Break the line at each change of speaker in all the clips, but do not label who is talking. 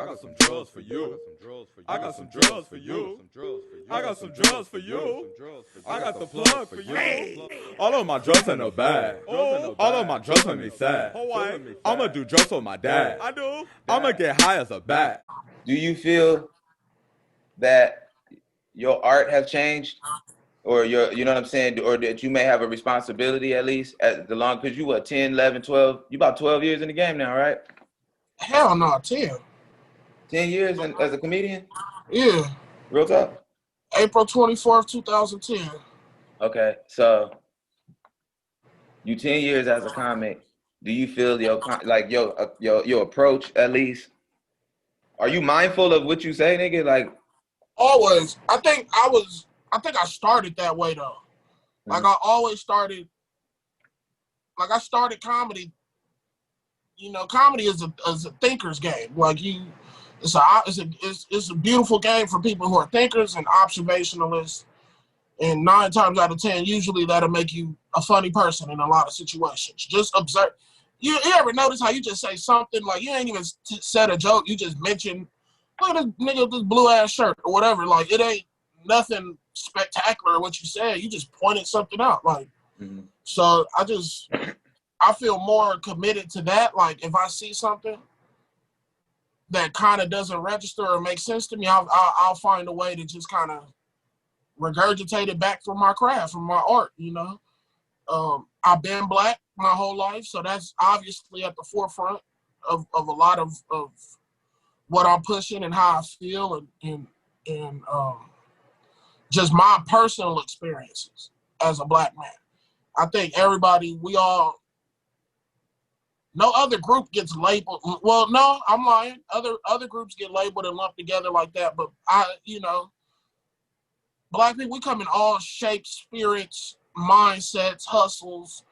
I got some drugs for you. I got some drugs for you. I got some drugs for you. I got the plug for you. All of my drugs in the bag. All of my drugs make me sad. I'ma do drugs for my dad. I do. I'ma get high as a bat.
Do you feel that your art have changed? Or you know what I'm saying? Or that you may have a responsibility at least at the long, because you what, 10, 11, 12, you about 12 years in the game now, right?
Hell no, 10.
10 years as a comedian?
Yeah.
Real talk?
April 24th, 2010.
Okay, so you 10 years as a comic. Do you feel your approach at least? Are you mindful of what you say, nigga? Like
always. I think I started that way though. Like I always started. Like I started comedy. You know, comedy is a thinker's game. Like it's a beautiful game for people who are thinkers and observationalists. And 9 times out of 10, usually that'll make you a funny person in a lot of situations. Just observe. You ever notice how you just say something like you ain't even said a joke? You just mention, look at this nigga with this blue ass shirt or whatever. Like it ain't nothing spectacular what you said. You just pointed something out. Like so, I feel more committed to that. Like if I see something that kind of doesn't register or make sense to me, I'll find a way to just kind of regurgitate it back from my craft, from my art, you know. I've been black my whole life, so that's obviously at the forefront of a lot of what I'm pushing and how I feel and just my personal experiences as a black man. I think everybody, no other group gets labeled. Well, no, I'm lying. Other groups get labeled and lumped together like that, but Black people, we come in all shapes, spirits, mindsets, hustles,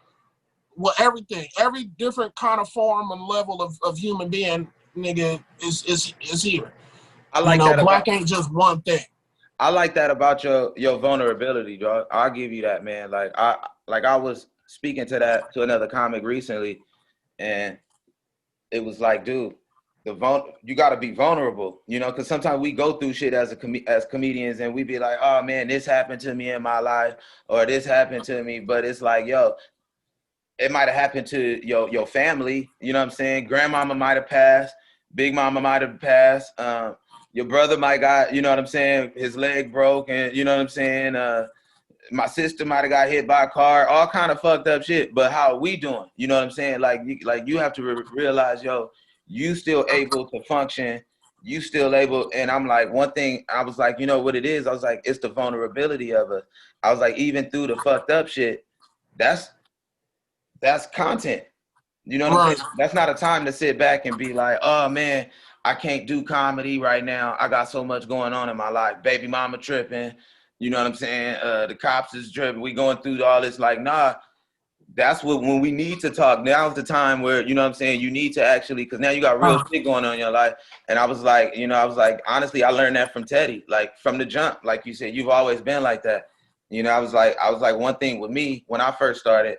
well, everything. Every different kind of form and level of human being, nigga, is here.
I like that.
Black ain't just one thing.
I like that about your vulnerability, dog. I'll give you that, man. I was speaking to another comic recently, and it was like, dude, you got to be vulnerable, you know, because sometimes we go through shit as comedians and we be like, oh man, this happened to me in my life or this happened to me, but it's like, yo, it might have happened to your family, you know what I'm saying? Grandmama might have passed, big mama might have passed, your brother might got, you know what I'm saying, his leg broke, and you know what I'm saying, my sister might have got hit by a car, all kind of fucked up shit, but how are we doing? You know what I'm saying? Like you have to realize, yo, you still able to function, you still able, and I'm like, one thing, I was like, you know what it is? I was like, it's the vulnerability of us. I was like, even through the fucked up shit, that's content. You know what I'm saying? That's not a time to sit back and be like, oh man, I can't do comedy right now. I got so much going on in my life. Baby mama tripping, you know what I'm saying? The cops is tripping. We going through all this, like, nah. That's when we need to talk. Now's the time where, you know what I'm saying, you need to actually, because now you got real shit going on in your life. And I was like, honestly, I learned that from Teddy, like from the jump. Like you said, you've always been like that. You know, I was like, one thing with me, when I first started,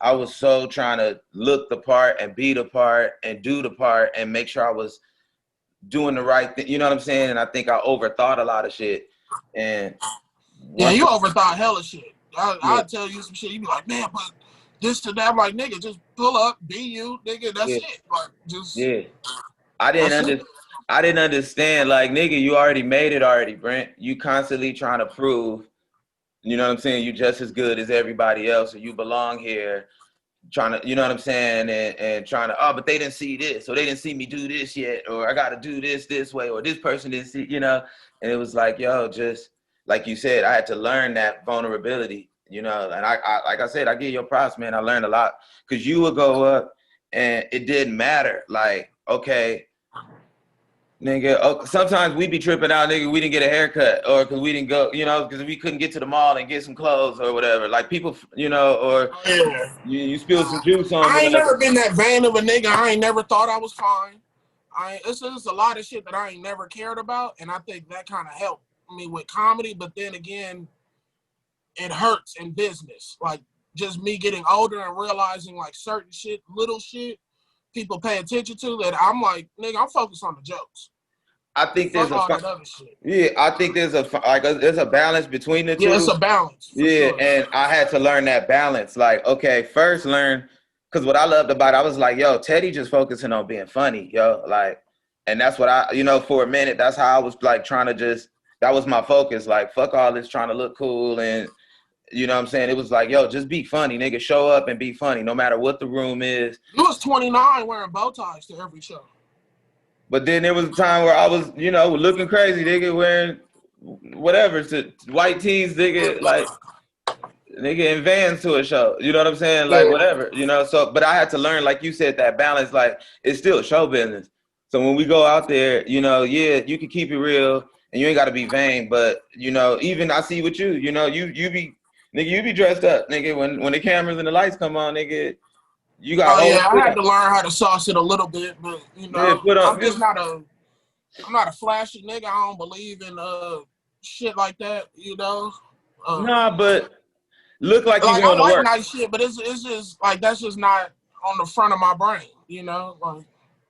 I was so trying to look the part and be the part and do the part and make sure I was doing the right thing. You know what I'm saying? And I think I overthought a lot of shit. And
yeah, you overthought hella shit. I'll tell you some shit. You be like, man, but this to that, I'm like, nigga, just pull up, be you, nigga. That's it. Like, just
I didn't understand. Like, nigga, you already made it already, Brent. You constantly trying to prove, you know what I'm saying, you just as good as everybody else, or you belong here. Trying to, you know what I'm saying, and trying to, but they didn't see this, or they didn't see me do this yet, or I got to do this way, or this person didn't see, you know. And it was like, yo, just like you said, I had to learn that vulnerability. You know, and I like I said, I give you props, man. I learned a lot, because you would go up and it didn't matter. Like, okay, nigga, sometimes we be tripping out, nigga, we didn't get a haircut, or because we didn't go, you know, because we couldn't get to the mall and get some clothes or whatever. Like people, you know, or you spilled some juice on me.
I ain't never been that vain of a nigga. I ain't never thought I was fine. It's just a lot of shit that I ain't never cared about, and I think that kind of helped me with comedy. But then again, it hurts in business. Like, just me getting older and realizing, like, certain shit, little shit, people pay attention to, that I'm like, nigga, I'm focused on the jokes.
I think there's
Fuck
a
all that other shit.
yeah. I think there's there's a balance between the two.
Yeah, it's a balance. For sure.
And I had to learn that balance. Like, okay, first learn, because what I loved about it, I was like, yo, Teddy just focusing on being funny, yo, like, and that's what I, for a minute, that's how I was like trying to that was my focus. Like, fuck all this trying to look cool and. You know what I'm saying? It was like, yo, just be funny, nigga. Show up and be funny, no matter what the room is.
You was 29 wearing bow ties to every show.
But then there was a time where I was, looking crazy, nigga, wearing whatever, white tees, nigga, like, nigga in Vans to a show. You know what I'm saying? Like, whatever, So, but I had to learn, like you said, that balance, like, it's still show business. So when we go out there, yeah, you can keep it real and you ain't got to be vain. But, even I see with you, you be dressed up, nigga. When the cameras and the lights come on, nigga, you got.
Oh yeah, I had to learn how to sauce it a little bit, but I'm just not I'm not a flashy nigga. I don't believe in shit like that,
Nah, but look like you
I
going to
like
work.
nice shit, but it's just like that's just not on the front of my brain, Like,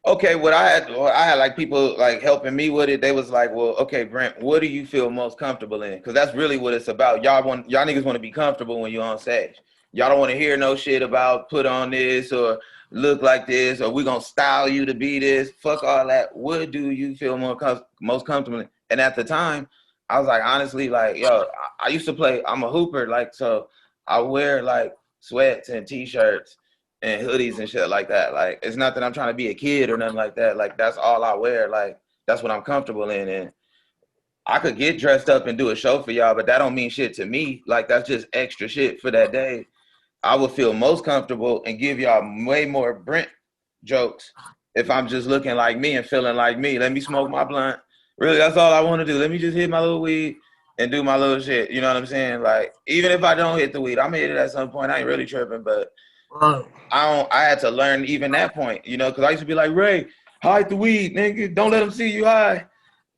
okay, I had like people like helping me with it. They was like, well, okay, Brent, what do you feel most comfortable in? Because that's really what it's about. Y'all niggas want to be comfortable when you're on stage. Y'all don't want to hear no shit about put on this or look like this or we gonna style you to be this. Fuck all that. What do you feel most comfortable in? And at the time, I was like, honestly, like, yo, I used to play. I'm a hooper, like, so I wear like sweats and t-shirts and hoodies and shit like that. Like, it's not that I'm trying to be a kid or nothing like that. Like, that's all I wear. Like, that's what I'm comfortable in. And I could get dressed up and do a show for y'all, but that don't mean shit to me. Like, that's just extra shit for that day. I would feel most comfortable and give y'all way more Brent jokes if I'm just looking like me and feeling like me. Let me smoke my blunt. Really, that's all I want to do. Let me just hit my little weed and do my little shit. You know what I'm saying? Like, even if I don't hit the weed, I'm gonna hit it at some point. I ain't really tripping, but I had to learn even that point, because I used to be like, Ray, hide the weed, nigga. Don't let them see you high.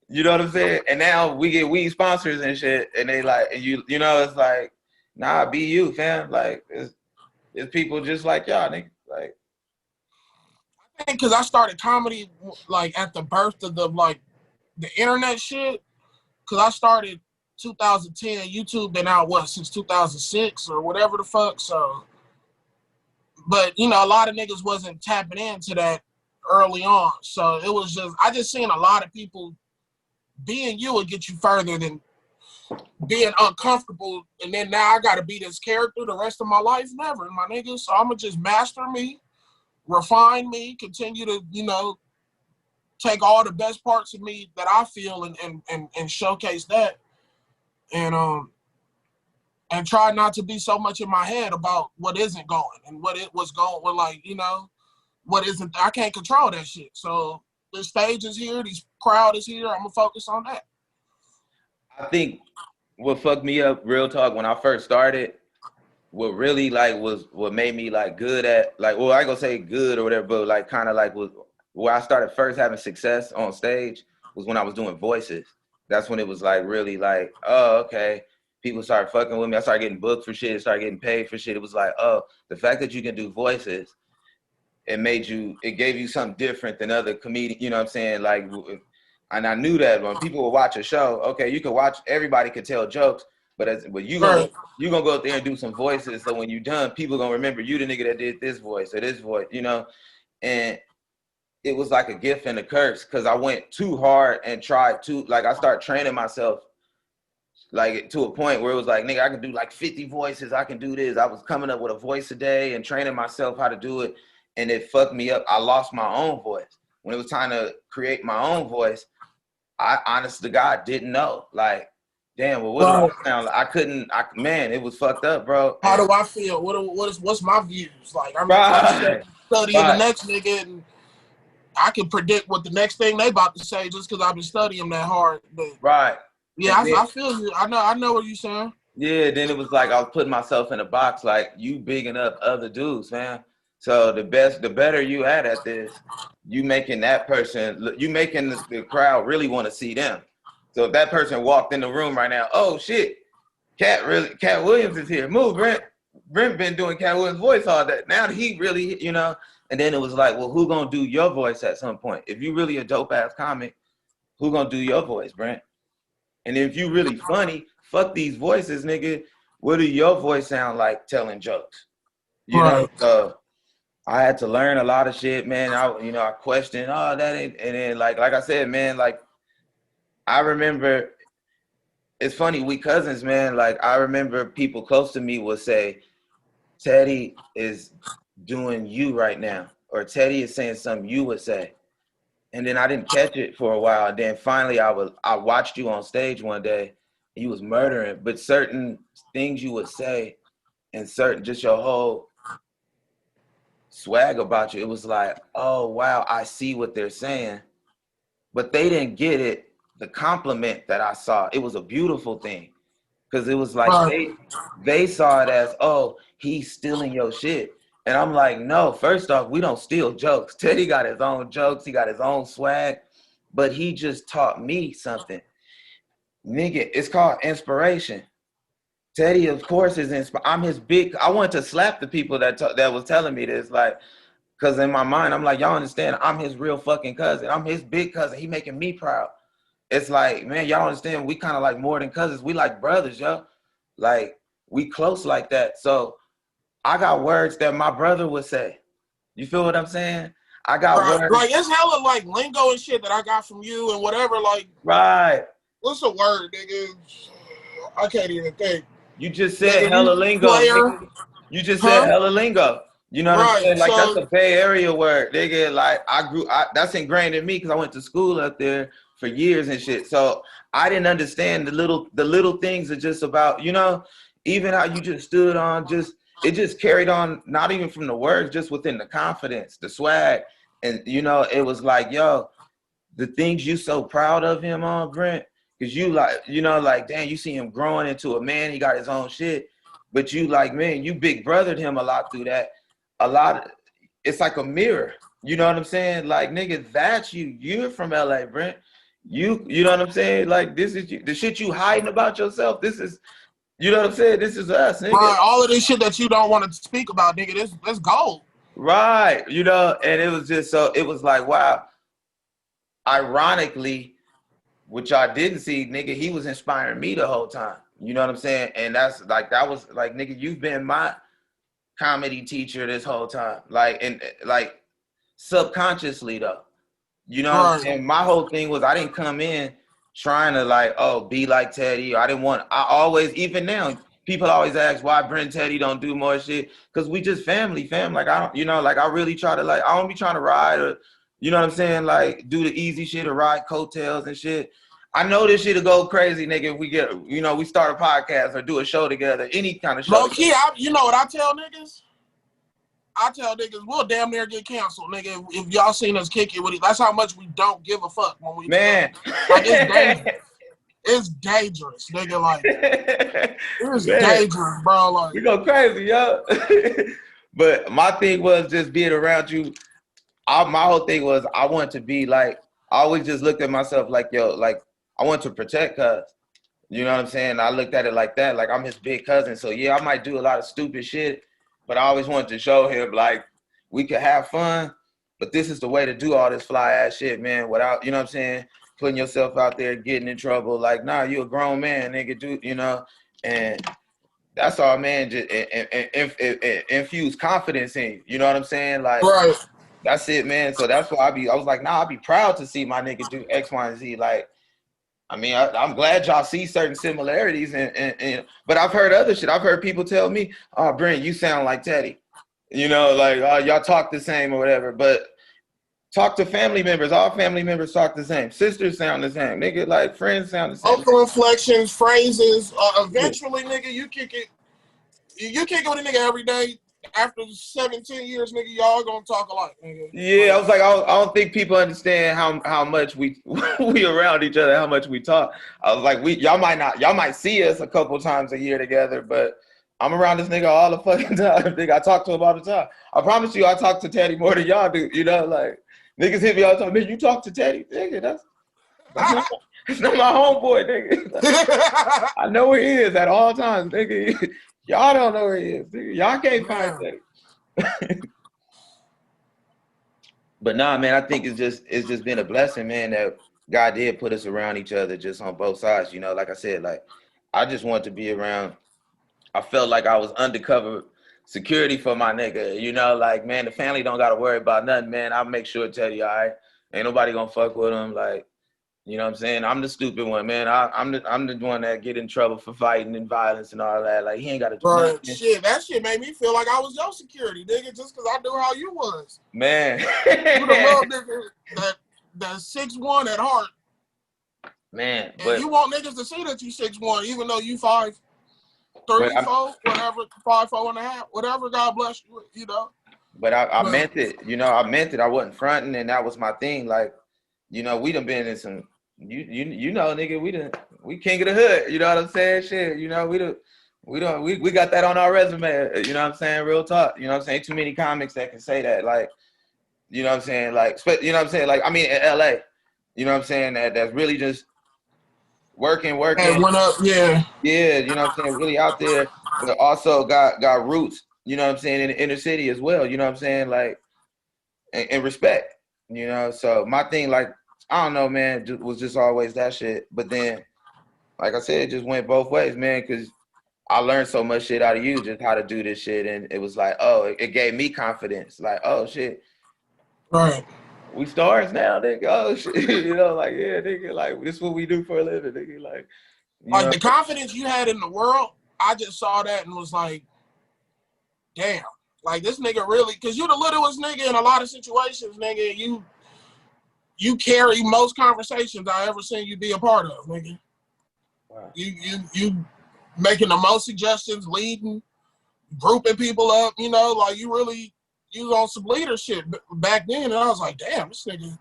You know what I'm saying? And now we get weed sponsors and shit, and they like, and it's like, nah, be you, fam. Like, it's people just like y'all, nigga. Like,
I think because I started comedy like at the birth of the internet shit. Because I started 2010, YouTube been out since 2006 or whatever the fuck. So, but a lot of niggas wasn't tapping into that early on. So it was I just seen a lot of people being you would get you further than being uncomfortable. And then now I got to be this character the rest of my life. Never, my nigga. So I'm going to just master me, refine me, continue to, take all the best parts of me that I feel and showcase that. And try not to be so much in my head about what isn't going and what it was going with, like, what isn't. I can't control that shit. So the stage is here, this crowd is here. I'm gonna focus on that.
I think what fucked me up, real talk, when I first started, what really like was what made me like good at, like, well, I ain't gonna say good or whatever, but like kind of like was where I started first having success on stage was when I was doing voices. That's when it was like really like, oh, okay. People started fucking with me. I started getting booked for shit, started getting paid for shit. It was like, oh, the fact that you can do voices, it gave you something different than other comedians, you know what I'm saying? Like, and I knew that when people would watch a show, okay, you could watch, everybody could tell jokes, but you gonna go out there and do some voices. So when you're done, people gonna remember you, the nigga that did this voice or this voice, and it was like a gift and a curse because I went too hard and tried to, like, I started training myself like to a point where it was like, nigga, I can do like 50 voices. I can do this. I was coming up with a voice a day and training myself how to do it. And it fucked me up. I lost my own voice. When it was time to create my own voice, I honest to God didn't know. Like, damn, well, what do I sound like? I couldn't, man, it was fucked up, bro.
How do I feel? What's my views? Like, I'm studying the next nigga and I can predict what the next thing they about to say just because I've been studying that hard. But yeah, I feel you. I know what you're saying.
Yeah, then it was like I was putting myself in a box, like, you bigging up other dudes, man. So the better you at this, you making that person, you making the crowd really want to see them. So if that person walked in the room right now, oh shit, Cat Williams is here. Move, Brent. Brent been doing Cat Williams' voice all day. Now he really, and then it was like, well, who gonna do your voice at some point? If you really a dope ass comic, who gonna do your voice, Brent? And if you really funny, fuck these voices, nigga. What do your voice sound like telling jokes? You know, so I had to learn a lot of shit, man. I questioned, oh, that ain't, and then like I said, man, like I remember, it's funny, we cousins, man. Like I remember people close to me would say, Teddy is doing you right now, or Teddy is saying something you would say. And then I didn't catch it for a while. And then finally I watched you on stage one day. You was murdering, but certain things you would say and certain, just your whole swag about you, it was like, oh, wow, I see what they're saying. But they didn't get it, the compliment that I saw. It was a beautiful thing. Because it was like they saw it as, oh, he's stealing your shit. And I'm like, no, first off, we don't steal jokes. Teddy got his own jokes. He got his own swag. But he just taught me something. Nigga, it's called inspiration. Teddy, of course, is inspired. I'm his big, I wanted to slap the people that was telling me this. Like, because in my mind, I'm like, y'all understand, I'm his real fucking cousin. I'm his big cousin. He making me proud. It's like, man, y'all understand, we kind of like more than cousins. We like brothers, yo. Like, we close like that. So I got words that my brother would say. You feel what I'm saying? I got words.
Like, it's hella like lingo and shit that I got from you and whatever. Like, what's a word, nigga? I can't even think.
You just said hella lingo. Nigga. You just said hella lingo. You know what I'm saying? Like, that's a Bay Area word. Nigga, like, that's ingrained in me because I went to school up there for years and shit. So I didn't understand the little things are just about, you know, even how you just stood on, it just carried on, not even from the words, just within the confidence, the swag. And, you know, it was like, yo, the things you so proud of him on, Brent, because you like, you know, like, damn, you see him growing into a man, he got his own shit. But you like, man, you big brothered him a lot through that. It's like a mirror. You know what I'm saying? Like, nigga, that's you. You're from LA, Brent. You know what I'm saying? Like, this is you. The shit you hiding about yourself, this is, you know what I'm saying? This is us, nigga.
Right, all of this shit that you don't want to speak about, nigga, that's gold.
Right, you know, and it was just so, it was like, wow. Ironically, which I didn't see, nigga, he was inspiring me the whole time. You know what I'm saying? And that was like, nigga, you've been my comedy teacher this whole time. Like, and like subconsciously though. You know what I'm saying? My whole thing was I didn't come in trying to like, oh, be like Teddy. I always, even now, people always ask why Brent and Teddy don't do more shit. Cause we just fam. Like, I don't, you know, like I really try to like, I don't be trying to ride or, you know what I'm saying? Like do the easy shit or ride coattails and shit. I know this shit'll go crazy, nigga, if we get, you know, we start a podcast or do a show together, any kind of show.
Low key, you know what I tell niggas? I tell niggas, we'll damn near get canceled, nigga. If y'all seen us kick it with it, that's how much we don't give a fuck when we
man.
Like, it's dangerous. It's dangerous, nigga. Like, it's dangerous, bro. Like,
we go crazy, yo. But my thing was just being around you. My whole thing was I wanted to be like, I always just looked at myself like, yo, like I want to protect cuz. You know what I'm saying? I looked at it like that, like I'm his big cousin. So yeah, I might do a lot of stupid shit, but I always wanted to show him like we could have fun, but this is the way to do all this fly ass shit, man, without, you know what I'm saying, putting yourself out there, getting in trouble. Like, nah, you a grown man, nigga, do, you know, and that's all, man, just infuse confidence in you. You know what I'm saying? Like, that's it, man. So that's why I was like, nah, I'd be proud to see my nigga do X, Y, and Z. Like, I mean, I'm glad y'all see certain similarities, and but I've heard other shit. I've heard people tell me, oh, Brent, you sound like Teddy. You know, like, y'all talk the same or whatever. But talk to family members. All family members talk the same. Sisters sound the same. Nigga, like, friends sound the same.
Vocal inflections, phrases. Eventually, nigga, you kick it with a nigga every day. After 17 years, nigga, y'all gonna talk alike, nigga.
Yeah, I was like, I don't think people understand how much we around each other, how much we talk. I was like, y'all might see us a couple times a year together, but I'm around this nigga all the fucking time. Nigga, I talk to him all the time. I promise you, I talk to Teddy more than y'all do. You know, like niggas hit me all the time. Man, you talk to Teddy, nigga? That's not my homeboy, nigga. I know where he is at all times, nigga. Y'all don't know where he is. Nigga. Y'all can't find that. But nah, man, I think it's just been a blessing, man, that God did put us around each other just on both sides. You know, like I said, like I just wanted to be around. I felt like I was undercover security for my nigga. You know, like man, the family don't got to worry about nothing, man. I'll make sure to tell you, all right, ain't nobody gonna fuck with him. Like, you know what I'm saying? I'm the stupid one, man. I'm the one that get in trouble for fighting and violence and all that. Like he ain't got to do
Bro,
nothing,
shit, that shit made me feel like I was your security, nigga, just because I knew how you was.
man.
You the little nigga that's 6'1" at heart.
Man,
And you want niggas to see that you 6'1", even though you 5'3", 4", whatever, 5'4.5", whatever. God bless you, you know.
But I meant it, you know. I meant it. I wasn't fronting, and that was my thing. Like, you know, we done been in some, you know, nigga, we king of the hood. You know what I'm saying? Shit, you know, we got that on our resume. You know what I'm saying? Real talk. You know what I'm saying? Too many comics that can say that. Like, you know what I'm saying? Like, you know what I'm saying? Like, I mean, in LA, you know what I'm saying? That's really just working.
And went up, yeah.
Yeah, you know what I'm saying? Really out there, but also got roots, you know what I'm saying, in the inner city as well, you know what I'm saying? Like, and respect, you know? So my thing, like, I don't know, man, was just always that shit. But then, like I said, it just went both ways, man, because I learned so much shit out of you, just how to do this shit. And it was like, oh, it gave me confidence. Like, oh, shit.
Right.
We stars now, nigga. Oh, shit. You know, like, yeah, nigga, like, this is what we do for a living, nigga. Like, you
Like
know?
the confidence you had in the world, I just saw that and was like, damn. Like this nigga really, because you the littlest nigga in a lot of situations, nigga. You carry most conversations I ever seen you be a part of, nigga. Wow. You making the most suggestions, leading, grouping people up, you know, like you was on some leadership back then, and I was like, damn, this nigga,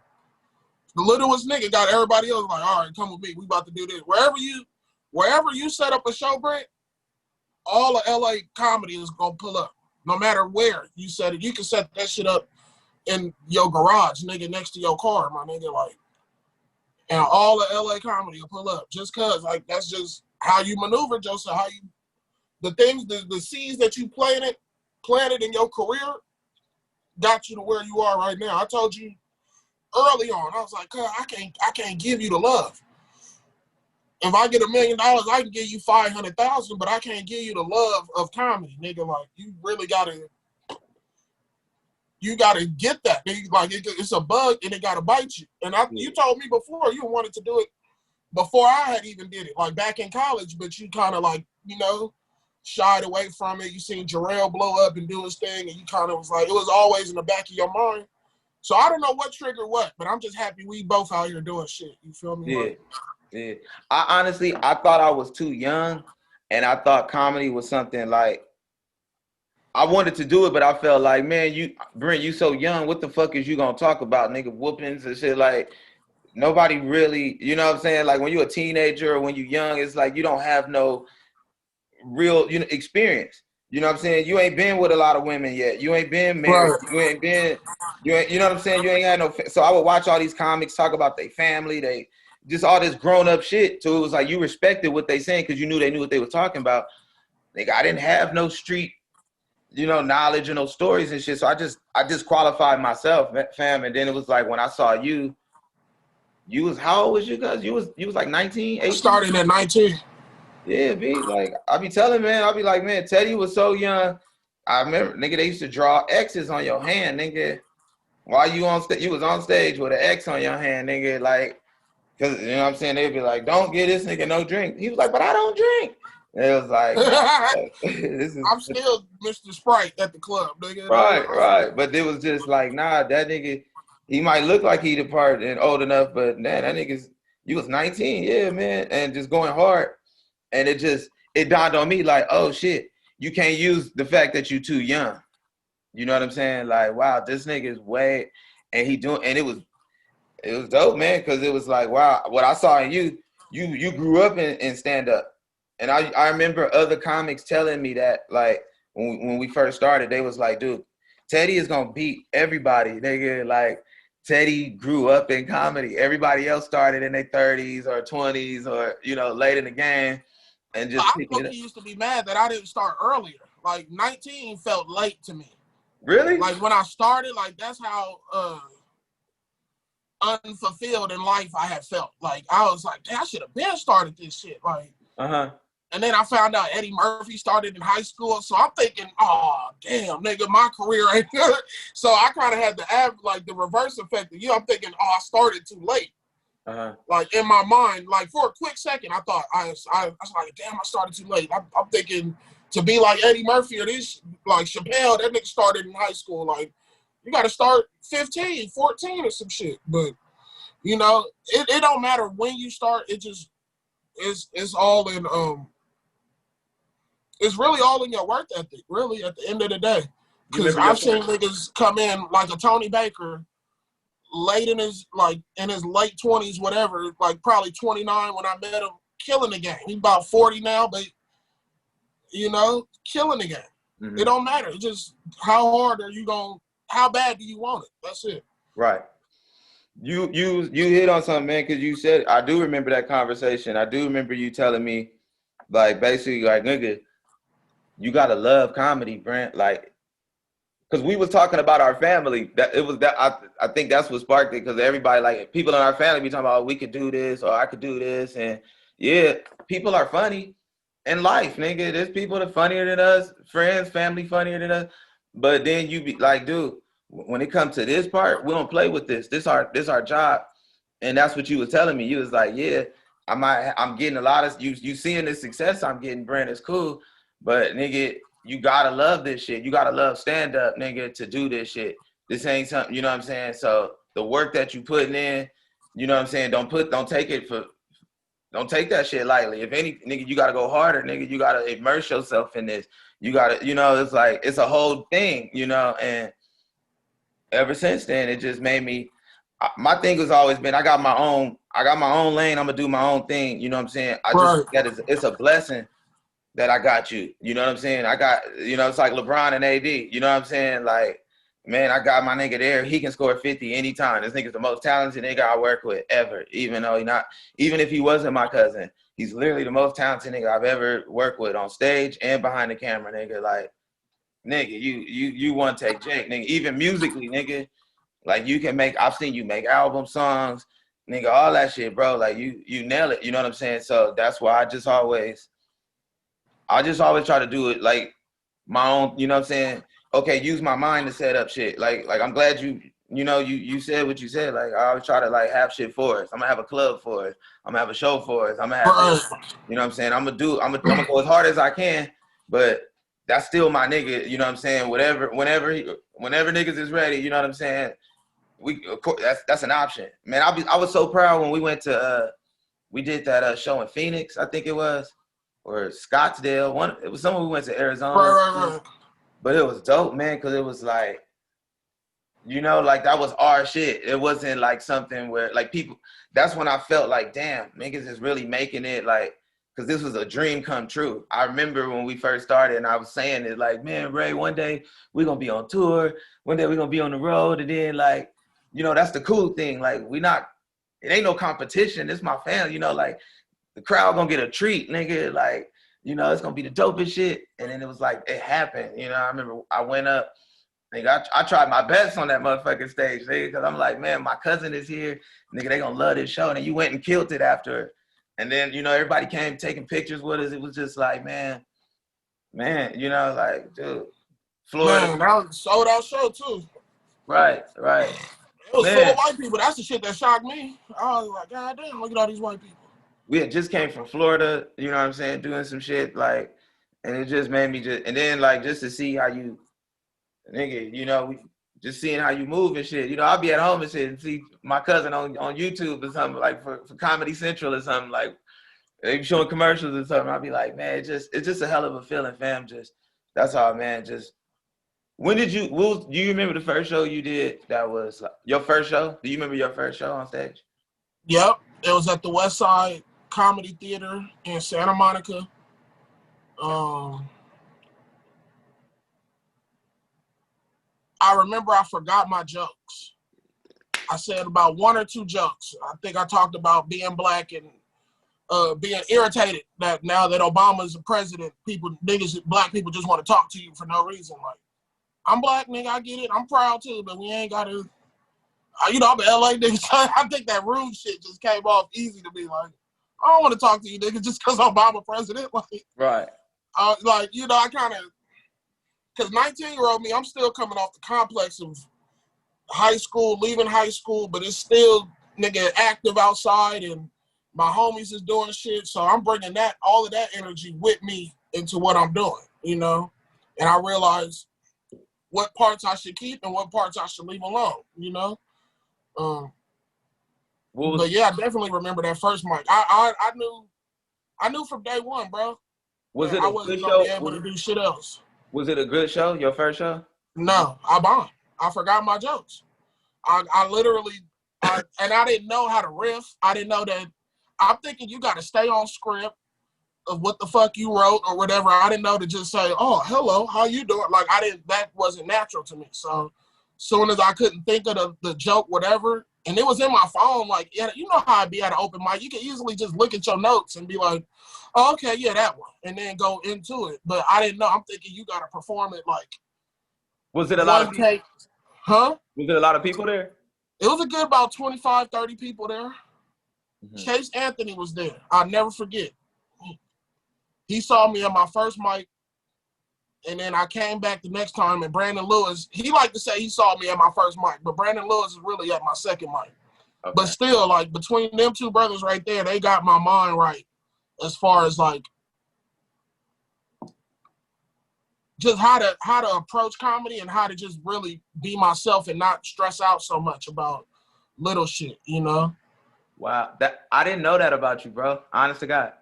the littlest nigga got everybody else like, all right, come with me, we about to do this. Wherever you set up a show, Brent, all of LA comedy is gonna pull up. No matter where you set it, you can set that shit up in your garage, nigga, next to your car, my nigga, like, and all of LA comedy will pull up just cause, like, that's just how you maneuver, Joseph. How you, the things, the seeds that you planted in your career, got you to where you are right now. I told you early on, I was like, I can't give you the love. If I get $1 million, I can give you 500,000, but I can't give you the love of comedy, nigga. Like you really gotta get that. Nigga. Like it's a bug and it gotta bite you. And you told me before you wanted to do it before I had even did it, like back in college, but you kind of like, you know, shied away from it. You seen Jarrell blow up and do his thing, and you kind of was like, it was always in the back of your mind. So I don't know what triggered what, but I'm just happy we both out here doing shit. You feel me?
Yeah.
Like,
Yeah. I thought I was too young, and I thought comedy was something like I wanted to do it, but I felt like, man, Brent, you so young. What the fuck is you gonna talk about, nigga? Whoopings and shit. Like nobody really, you know what I'm saying? Like when you're a teenager or when you're young, it's like you don't have no real, you know, experience. You know what I'm saying? You ain't been with a lot of women yet. You ain't been married.
right.
You ain't, you know what I'm saying? You ain't had no. So I would watch all these comics talk about their family, they just all this grown up shit. So it was like you respected what they saying because you knew they knew what they were talking about. Nigga, I didn't have no street, you know, knowledge and no stories and shit. So I just qualified myself, fam. And then it was like when I saw you was, how old was you guys? You was like 19, 18?
I started at 19.
Yeah, be like, I be telling, man, I'll be like, man, Teddy was so young. I remember, nigga, they used to draw X's on your hand, nigga. While you on stage, you was on stage with an X on your hand, nigga, like, cause you know what I'm saying? They'd be like, don't get this nigga no drink. He was like, but I don't drink. And it was like, this is
I'm still Mr. Sprite at the club, nigga.
right. But it was just like, nah, that nigga, he might look like he departed and old enough, but man, that nigga's, you was 19, yeah, man, and just going hard. And it dawned on me like, oh shit, you can't use the fact that you too young. You know what I'm saying? Like, wow, this nigga is way, and it was dope, man, because it was like, wow, what I saw in you grew up in stand up. And I remember other comics telling me that, like, when we first started, they was like, dude, Teddy is gonna beat everybody, nigga. Like, Teddy grew up in comedy. Everybody else started in their 30s or 20s or, you know, late in the game. And just
I used to be mad that I didn't start earlier. Like 19 felt late to me.
Really?
Like when I started, like that's how unfulfilled in life I had felt. Like, I was like, damn, I should have been started this shit. Like, and then I found out Eddie Murphy started in high school. So I'm thinking, oh, damn, nigga, my career ain't good. So I kind of had the reverse effect. I'm thinking, oh, I started too late. Like, in my mind, like, for a quick second, I thought, I was like, damn, I started too late. I'm thinking to be like Eddie Murphy or this, like Chappelle, that nigga started in high school. Like, you got to start 15, 14 or some shit. But, it don't matter when you start. It just, it's all in, it's really all in your work ethic, really, at the end of the day. Because I've seen niggas come in like a Tony Baker late in his late 20s, whatever, like probably 29 when I met him, killing the game. He's about 40 now, but, killing the game. Mm-hmm. It don't matter. It's just how bad do you want it? That's it.
Right. You hit on something, man, because you said, I do remember that conversation. I do remember you telling me, like, basically, like, nigga, you gotta love comedy, Brent. Like, because we was talking about our family. I think that's what sparked it. Because everybody, like, people in our family be talking about, oh, we could do this or I could do this, and yeah, people are funny in life, nigga. There's people that are funnier than us, friends, family funnier than us. But then you be like, dude, when it comes to this part, we don't play with this. This our job, and that's what you was telling me. You was like, yeah, I'm getting a lot of you seeing the success I'm getting, Brent. It's cool. But, nigga, you gotta love this shit. You gotta love stand-up, nigga, to do this shit. This ain't something, you know what I'm saying? So the work that you putting in, you know what I'm saying? Don't take that shit lightly. If any, nigga, you gotta go harder, nigga. You gotta immerse yourself in this. You gotta, it's like, it's a whole thing, and ever since then, it just made me, my thing has always been, I got my own lane. I'm gonna do my own thing. You know what I'm saying? It's a blessing that I got you. You know what I'm saying? I got, it's like LeBron and AD. You know what I'm saying? Like, man, I got my nigga there. He can score 50 anytime. This nigga's the most talented nigga I work with ever. Even if he wasn't my cousin, he's literally the most talented nigga I've ever worked with on stage and behind the camera, nigga. Like, nigga, you one take Jake, nigga. Even musically, nigga. Like, I've seen you make album songs, nigga, all that shit, bro. Like, you nail it. You know what I'm saying? So that's why I just always try to do it like my own, you know what I'm saying? Okay, use my mind to set up shit. Like I'm glad you said what you said. Like, I always try to, like, have shit for us. I'm gonna have a club for us. I'm gonna have a show for us. I'm gonna have this, you know what I'm saying? I'm gonna go as hard as I can, but that's still my nigga, you know what I'm saying? Whenever niggas is ready, you know what I'm saying? Of course, that's an option. Man, I was so proud when we went to we did that show in Phoenix, I think it was. Or Scottsdale, it was somewhere we went to Arizona.
Right.
But it was dope, man, because it was like, like, that was our shit. It wasn't like something where, like, people, that's when I felt like, damn, niggas is really making it, like, because this was a dream come true. I remember when we first started and I was saying it, like, man, Ray, one day we're going to be on tour. One day we're going to be on the road. And then, like, that's the cool thing. Like, it ain't no competition. It's my family, like, the crowd gonna get a treat, nigga. Like, it's gonna be the dopest shit. And then it was like, it happened. I remember I went up, nigga, I tried my best on that motherfucking stage, nigga, because I'm like, man, my cousin is here. Nigga, they gonna love this show. And then you went and killed it after. And then, everybody came taking pictures with us. It was just like, man, like, dude, Florida.
Man, that was a sold out show, too.
Right.
It was full of white people. That's the shit that shocked me. I was like, God damn, look at all these white people.
We had just came from Florida, you know what I'm saying, doing some shit, like, and it just made me and then, like, just to see how you, nigga, just seeing how you move and shit. I'll be at home and shit and see my cousin on YouTube or something, like, for Comedy Central or something, like, they be showing commercials or something. I'll be like, man, it's just a hell of a feeling, fam. That's all, man. When did do you remember the first show you did that was, like, your first show? Do you remember your first show on stage?
Yep. It was at the West Side Comedy Theater in Santa Monica. I remember I forgot my jokes. I said about one or two jokes. I think I talked about being black and being irritated that now that Obama's the president, black people just want to talk to you for no reason. Like, I'm black, nigga, I get it. I'm proud too, but we ain't got to You know, I'm an LA nigga, so I think that rude shit just came off easy to me. Like, I don't want to talk to you niggas just because Obama president. Like,
Right.
Like, you know, I kind of, because 19-year-old me, I'm still coming off the complex of high school, leaving high school, but it's still, nigga, active outside, and my homies is doing shit, so I'm bringing all of that energy with me into what I'm doing, you know? And I realize what parts I should keep and what parts I should leave alone, you know? But yeah, I definitely remember that first mic. I knew from day one, bro.
Was it
I
a
wasn't
good
gonna be
show?
able to do shit else.
Was it a good show? Your first show?
No, I bombed. I forgot my jokes. I literally, and I didn't know how to riff. I didn't know that. I'm thinking you got to stay on script of what the fuck you wrote or whatever. I didn't know to just say, "Oh, hello, how you doing?" Like that wasn't natural to me. So, soon as I couldn't think of the joke, whatever, and it was in my phone. Like, yeah, you know how I'd be at an open mic. You can easily just look at your notes and be like, "Oh, okay, yeah, that one," and then go into it. But I didn't know. I'm thinking you got to perform it like.
Was it a lot of people?
Take, huh?
Was it a lot of people there?
It was a good about 25, 30 people there.
Mm-hmm.
Chase Anthony was there. I'll never forget. He saw me at my first mic, and then I came back the next time, and Brandon Lewis, he liked to say he saw me at my first mic, but Brandon Lewis is really at my second mic. Okay. But still, like, between them two brothers right there, they got my mind right as far as, like, just how to approach comedy and how to just really be myself and not stress out so much about little shit, you know?
Wow, I didn't know that about you, bro. Honest to God,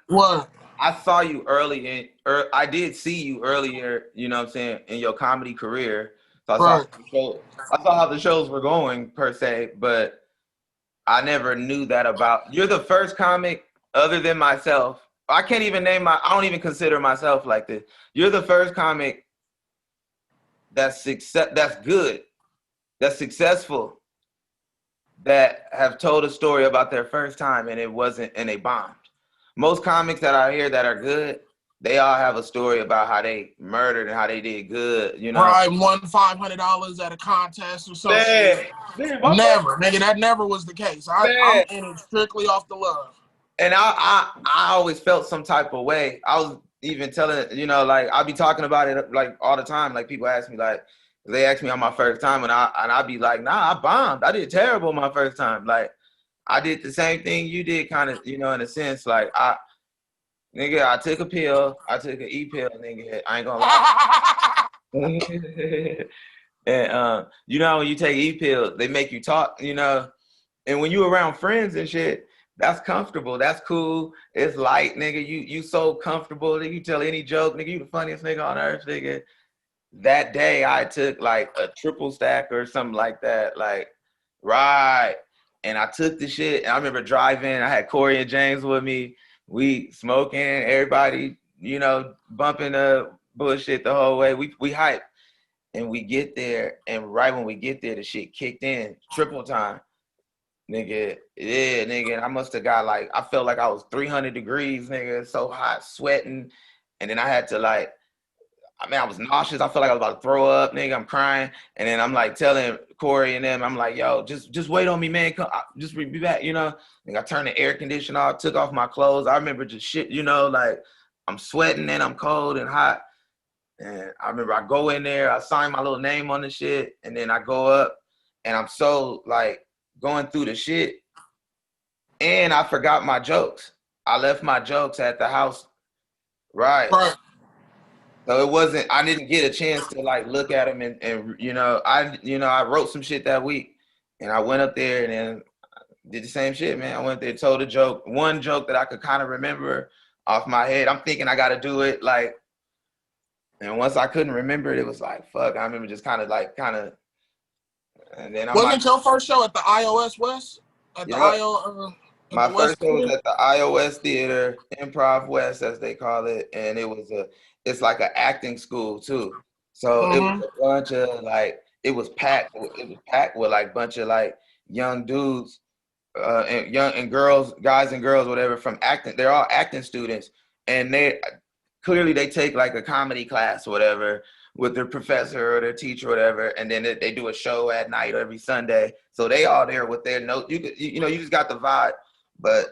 What?
I saw you I did see you earlier. You know what I'm saying, in your comedy career. So I saw how the shows were going per se, but I never knew that about. You're the first comic other than myself. I can't even I don't even consider myself like this. You're the first comic that's good, that's successful, that have told a story about their first time and they bombed. Most comics that I hear that are good, they all have a story about how they murdered and how they did good, you know.
Right, won $500 at a contest or something. Never, nigga, that never was the case. I'm in it strictly off the love.
And I always felt some type of way. I was even telling, you know, like I'll be talking about it like all the time. Like people ask me, like they ask me on my first time, and I'd be like, nah, I bombed. I did terrible my first time. Like I did the same thing you did, kind of, you know, in a sense. Like I took a pill. I took an E-pill, nigga. I ain't gonna lie. And you know, when you take E-pill, they make you talk, you know. And when you around friends and shit, that's comfortable. That's cool. It's light, nigga. You so comfortable. Nigga, you tell any joke, nigga. You the funniest nigga on earth, nigga. That day I took like a triple stack or something like that. Like, right. And I took the shit. And I remember driving. I had Corey and James with me. We smoking, everybody, you know, bumping the bullshit the whole way. We hype. And we get there. And right when we get there, the shit kicked in. Triple time. Nigga, yeah, nigga, I must have got like, I felt like I was 300 degrees, nigga, so hot, sweating. And then I had to like, I was nauseous. I felt like I was about to throw up, nigga, I'm crying. And then I'm like telling Corey and them, I'm like, yo, just wait on me, man, come, just be back, you know? And I turned the air conditioner off, took off my clothes. I remember just shit, you know, like I'm sweating and I'm cold and hot. And I remember I go in there, I sign my little name on the shit, and then I go up and I'm so like, going through the shit, and I forgot my jokes. I left my jokes at the house, right? So I didn't get a chance to like look at them and you know, I wrote some shit that week, and I went up there and then did the same shit, man. I went there, told a joke, one joke that I could kind of remember off my head. I'm thinking I got to do it like, and once I couldn't remember it, it was like, fuck. I remember just kind of. And then
wasn't your first show at the iOS West? At the
my first show was at the iOS Theater, Improv West, as they call it, and it's like an acting school too. So it was a bunch of like, it was packed with like bunch of like young dudes, and girls, guys and girls, whatever, from acting. They're all acting students, and they clearly take like a comedy class or whatever. with their professor or their teacher or whatever, and then they do a show at night every Sunday. So they all there with their notes. You just got the vibe. But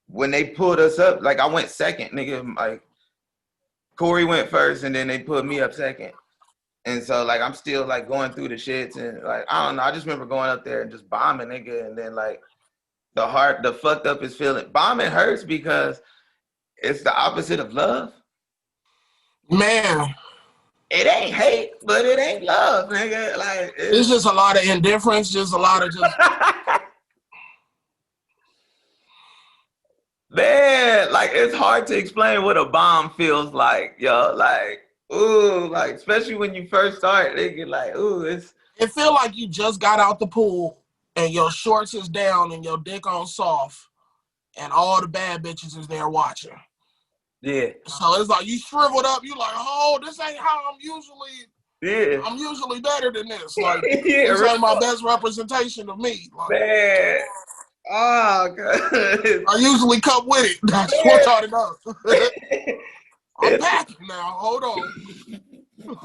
when they pulled us up, like I went second, nigga. Like Corey went first, and then they put me up second. And so like I'm still like going through the shits, and like I don't know. I just remember going up there and just bombing, nigga, and then like the fucked up is feeling. Bombing hurts because it's the opposite of love.
Man.
It ain't hate, but it ain't love, nigga. Like
it's just a lot of indifference, just a lot of just
man, like it's hard to explain what a bomb feels like, yo. Like, ooh, like especially when you first start, nigga, like, ooh, it
feel like you just got out the pool and your shorts is down and your dick on soft and all the bad bitches is there watching.
Yeah.
So it's like you shriveled up. You like, oh, this ain't how I'm usually.
Yeah.
I'm usually better than this. Like
yeah,
this ain't my best representation of me. Like,
man. Oh god.
I usually come with it. That's what y'all know. I'm packing now. Hold on.
That's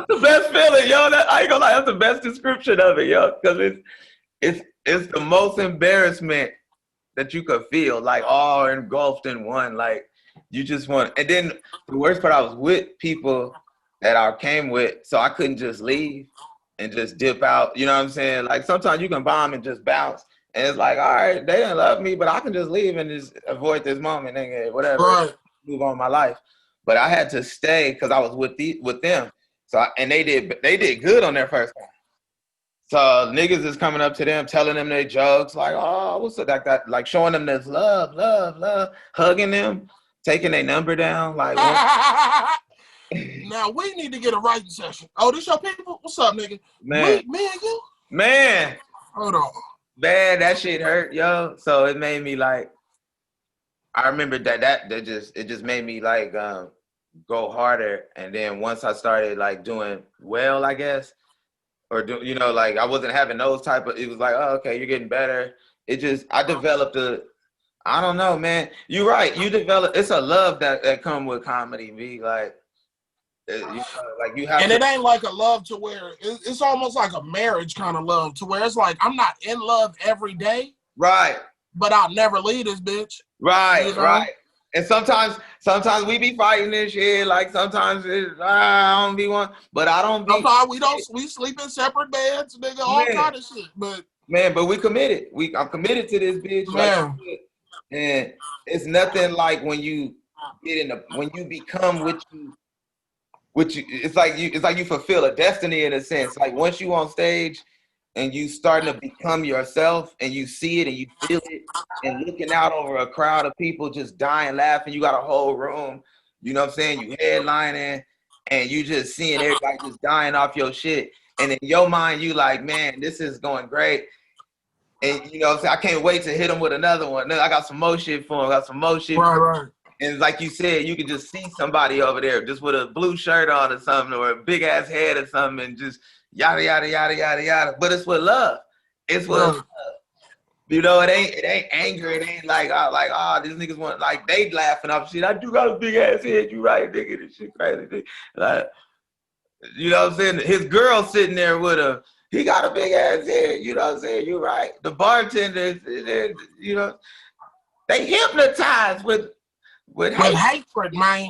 the best feeling, yo. I ain't gonna lie. That's the best description of it, yo. Because it's the most embarrassment that you could feel, like all engulfed in one. Like. You just want, and then the worst part, I was with people that I came with, so I couldn't just leave and just dip out. You know what I'm saying? Like sometimes you can bomb and just bounce, and it's like, all right, they didn't love me, but I can just leave and just avoid this moment, nigga, whatever,
right.
Move on my life. But I had to stay because I was with them. So and they did good on their first time. So niggas is coming up to them, telling them their jokes, like, oh, what's it like that? Like showing them this love, hugging them. Taking their number down, like.
Now we need to get a writing session. Oh, this your people? What's up, nigga?
Man,
me and you.
Man,
hold on.
Man, that shit hurt, yo. So it made me like. I remember that just made me like go harder, and then once I started like doing well, I guess, or like I wasn't having those type of. It was like, oh, okay, you're getting better. I developed I don't know, man. You're right. It's a love that come with comedy, be like, like you have.
And it ain't like a love to where it's almost like a marriage kind of love to where it's like I'm not in love every day,
right?
But I'll never leave this bitch,
right? You know? Right. And sometimes we be fighting this shit. Like sometimes I don't be one, but I don't be.
Sometimes we sleep in separate beds, nigga, all kind of shit. But
we committed. I'm committed to this bitch, man. Like, and it's nothing like when you when you become what you it's like you fulfill a destiny in a sense. Like once you on stage and you starting to become yourself and you see it and you feel it and looking out over a crowd of people just dying laughing, you got a whole room, you know what I'm saying? You headlining and you just seeing everybody just dying off your shit. And in your mind, you like, man, this is going great. And you know what I'm saying? I can't wait to hit him with another one. I got some more shit for him.
Right.
And like you said, you can just see somebody over there just with a blue shirt on or something, or a big ass head or something, and just yada yada yada yada yada. But it's with love. It's with love. You know, it ain't anger. It ain't like these niggas want, like they laughing off shit. I do got a big ass head. You right, nigga? This shit crazy. Like, you know what I'm saying? His girl sitting there with a. He got a big ass head, you know what I'm saying? You're right. The bartenders, you know, they hypnotized with
hatred, man.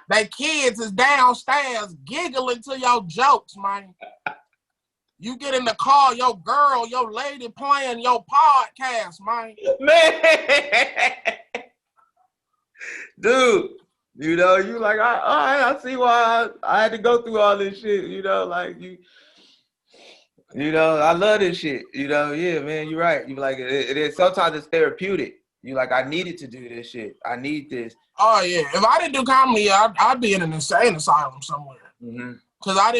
They kids is downstairs giggling to your jokes, man. You get in the car, your girl, your lady playing your podcast, man.
Dude, you know, you like, I see why I had to go through all this shit, you know, like you know, I love this shit. You know, yeah, man, you're right. You like it is. Sometimes it's therapeutic. You like, I needed to do this shit. I need this.
Oh yeah. If I didn't do comedy, I'd be in an insane asylum somewhere. Cause I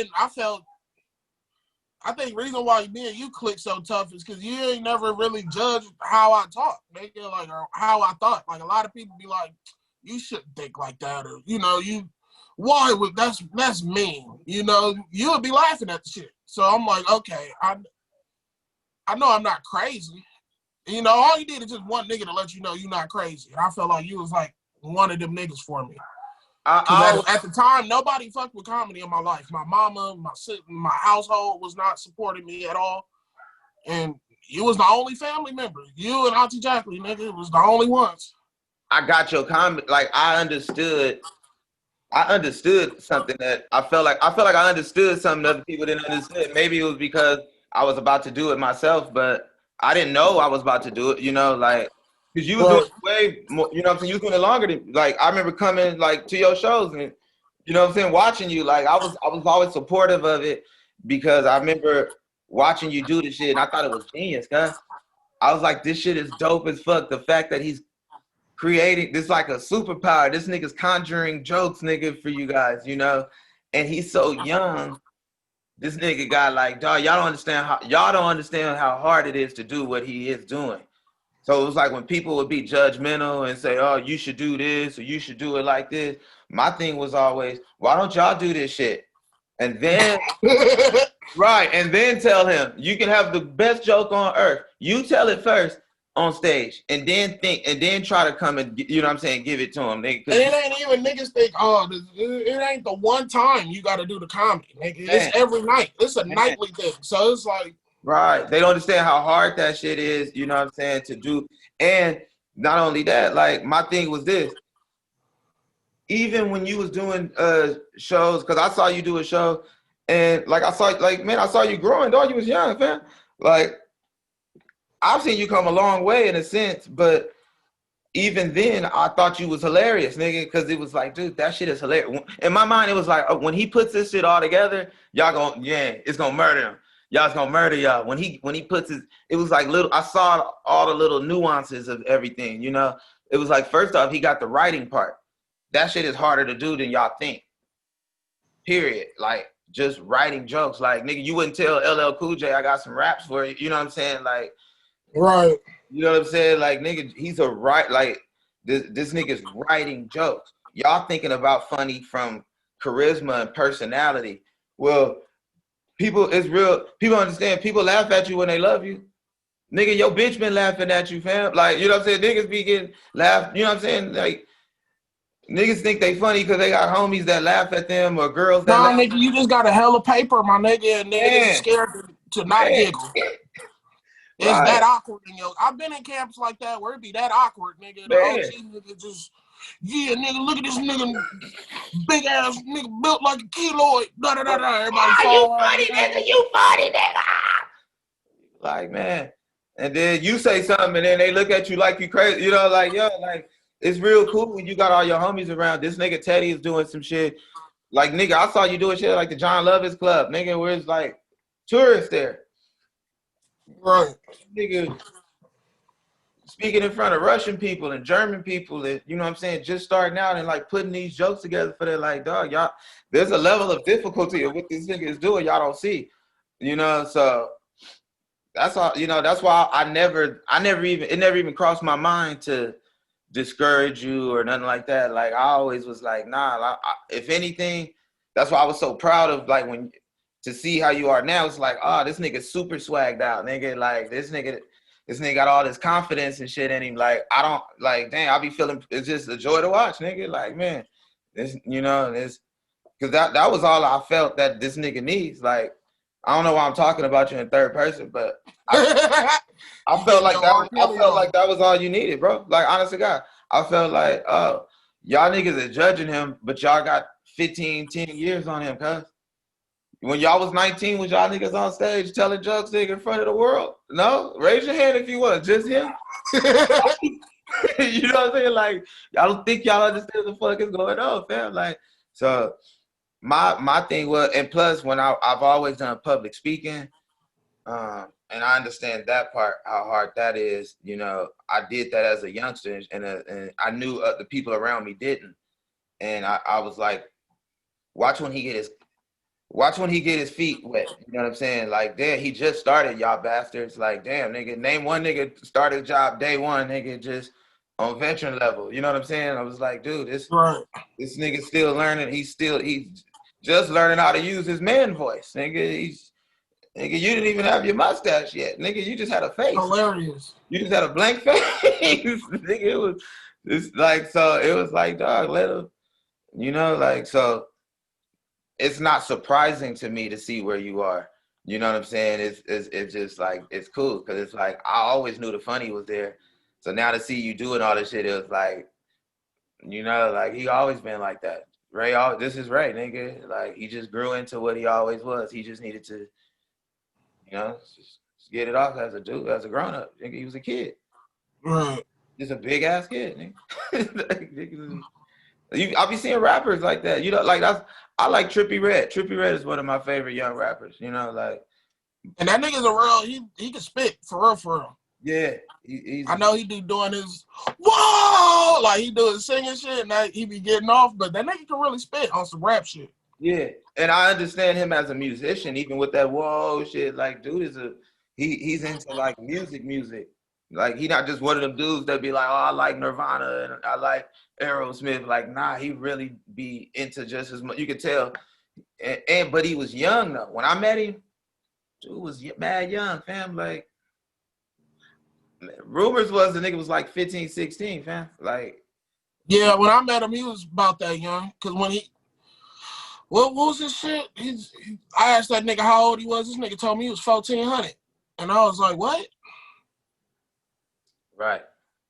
think reason why me and you click so tough is because you ain't never really judged how I talk, nigga, like, or how I thought. Like a lot of people be like, you shouldn't think like that, or why would that's mean? You know, you would be laughing at the shit. So I'm like, okay, I know I'm not crazy. You know, all you need is just one nigga to let you know you're not crazy. And I felt like you was like one of them niggas for me. Because at the time, nobody fucked with comedy in my life. My mama, my household was not supporting me at all. And you was the only family member. You and Auntie Jacqueline, nigga, was the only ones.
I got your comment. Like, I understood something that I felt like I understood something that other people didn't understand. Maybe it was because I was about to do it myself, but I didn't know I was about to do it, you know, like, because you was doing way more, you know what I'm saying? You was doing it longer than, like, I remember coming, like, to your shows and, you know what I'm saying, watching you. Like, I was always supportive of it because I remember watching you do this shit and I thought it was genius, cuz. I was like, this shit is dope as fuck. The fact that he's creating this like a superpower. This nigga's conjuring jokes, nigga, for you guys, you know? And he's so young. This nigga got like, dog, y'all don't understand how hard it is to do what he is doing. So it was like when people would be judgmental and say, oh, you should do this or you should do it like this. My thing was always, why don't y'all do this shit? And then, right, and then tell him, you can have the best joke on earth. You tell it first on stage and then try to come and, you know what I'm saying, give it to him. And it
ain't even niggas think, oh, it ain't the one time you got to do the comedy, nigga. It's every night. It's a nightly thing. So it's like.
Right. They don't understand how hard that shit is, you know what I'm saying, to do. And not only that, like, my thing was this. Even when you was doing shows, because I saw you do a show, and, like, I saw you growing, dog. You was young, fam. Like, I've seen you come a long way in a sense, but even then, I thought you was hilarious, nigga, because it was like, dude, that shit is hilarious. In my mind, it was like, when he puts this shit all together, it's gonna murder him. Y'all's gonna murder y'all. When he puts it was like I saw all the little nuances of everything, you know? It was like, first off, he got the writing part. That shit is harder to do than y'all think. Period. Like, just writing jokes. Like, nigga, you wouldn't tell LL Cool J, I got some raps for you. You know what I'm saying? Like,
right.
You know what I'm saying? Like, nigga, he's this nigga's writing jokes. Y'all thinking about funny from charisma and personality. Well, people understand. People laugh at you when they love you. Nigga, your bitch been laughing at you, fam. Like, you know what I'm saying? Niggas be getting laughed. You know what I'm saying? Like, niggas think they funny because they got homies that laugh at them or girls that laugh.
Nigga, you just got a hell of paper, my nigga, and niggas is scared to not giggle. It's that awkward in I've been in camps like that where it be that awkward, nigga. The OG nigga just, nigga, look at this nigga, big ass nigga built like a keloid. Everybody fall out.
You funny, nigga. Like, man. And then you say something and then they look at you like you crazy. You know, like, yo, like, it's real cool when you got all your homies around. This nigga Teddy is doing some shit. Like, nigga, I saw you doing shit like the John Lovitz Club, nigga, where it's like tourists there.
Right.
Nigga speaking in front of Russian people and German people that, you know what I'm saying, just starting out and like putting these jokes together for their, like, dog, y'all, there's a level of difficulty of what this nigga is doing y'all don't see. You know, so that's all, you know, that's why it never even crossed my mind to discourage you or nothing like that. Like, I always was like, nah, if anything, that's why I was so proud of, like, to see how you are now. It's like, oh, this nigga super swagged out, nigga. Like, this nigga got all this confidence and shit in him. Like, I don't, like, damn, I be feeling, it's just a joy to watch, nigga. Like, man, this, you know, this, because that was all I felt that this nigga needs. Like, I don't know why I'm talking about you in third person, but I felt like that was all you needed, bro. Like, honest to God, I felt like, y'all niggas are judging him, but y'all got 10 years on him, cuz. When y'all was 19, was y'all niggas on stage telling jokes, nigga, in front of the world? No? Raise your hand if you want. Just him? You know what I'm saying? Like, y'all don't think y'all understand what the fuck is going on, fam. Like, so my thing was, and plus when I've always done public speaking, and I understand that part, how hard that is. You know, I did that as a youngster, and I knew the people around me didn't. And I was like, watch when he get his feet wet. You know what I'm saying? Like, damn, he just started, y'all bastards. Like, damn, nigga, name one nigga started a job day one, nigga, just on veteran level. You know what I'm saying? I was like, dude, this nigga's still learning. He's just learning how to use his man voice. Nigga, nigga, you didn't even have your mustache yet. Nigga, you just had a face.
Hilarious.
You just had a blank face. Nigga, it was like, so it was like, dog, let him. You know, like, so it's not surprising to me to see where you are. You know what I'm saying? It's just like, it's cool because it's like I always knew the funny was there. So now to see you doing all this shit, it was like, you know, like he always been like that. Ray, this is Ray, nigga. Like he just grew into what he always was. He just needed to, you know, just get it off as a dude, as a grown up. Nigga, he was a kid.
Right.
Just a big ass kid, nigga. Like, nigga, I'll be seeing rappers like that. You know, like I like Trippie Redd. Trippie Redd is one of my favorite young rappers. You know, like.
And that nigga's a real. He can spit for real, for real.
Yeah,
I know he be doing his whoa, like he doing singing shit, and he be getting off. But that nigga can really spit on some rap shit.
Yeah, and I understand him as a musician, even with that whoa shit. Like, dude is he's into like music. Like, he not just one of them dudes that be like, oh, I like Nirvana and I like Aerosmith. Like, nah, he really be into just as much. You could tell, but he was young though. When I met him, dude was mad young, fam. Like, rumors was the nigga was like 15, 16, fam. Like,
yeah, when I met him, he was about that young. Cause when what was his shit? I asked that nigga how old he was. This nigga told me he was 1,400, and I was like, what?
Right.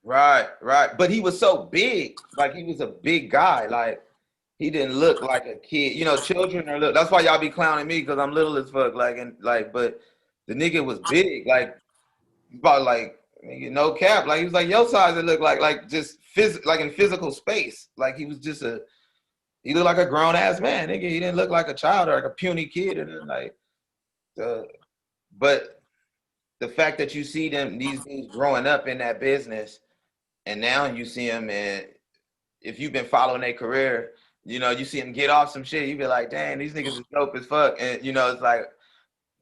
But he was so big. Like, he was a big guy. Like, he didn't look like a kid. You know, children are little. That's why y'all be clowning me because I'm little as fuck. Like, and like, but the nigga was big. Like, about like, no cap. Like, he was like your size. It looked like just like in physical space. Like, he was just he looked like a grown ass man. Nigga, he didn't look like a child or like a puny kid. And like, but the fact that you see these dudes growing up in that business, and now you see them, and if you've been following their career, you know, you see them get off some shit, you be like, damn, these niggas is dope as fuck. And you know, it's like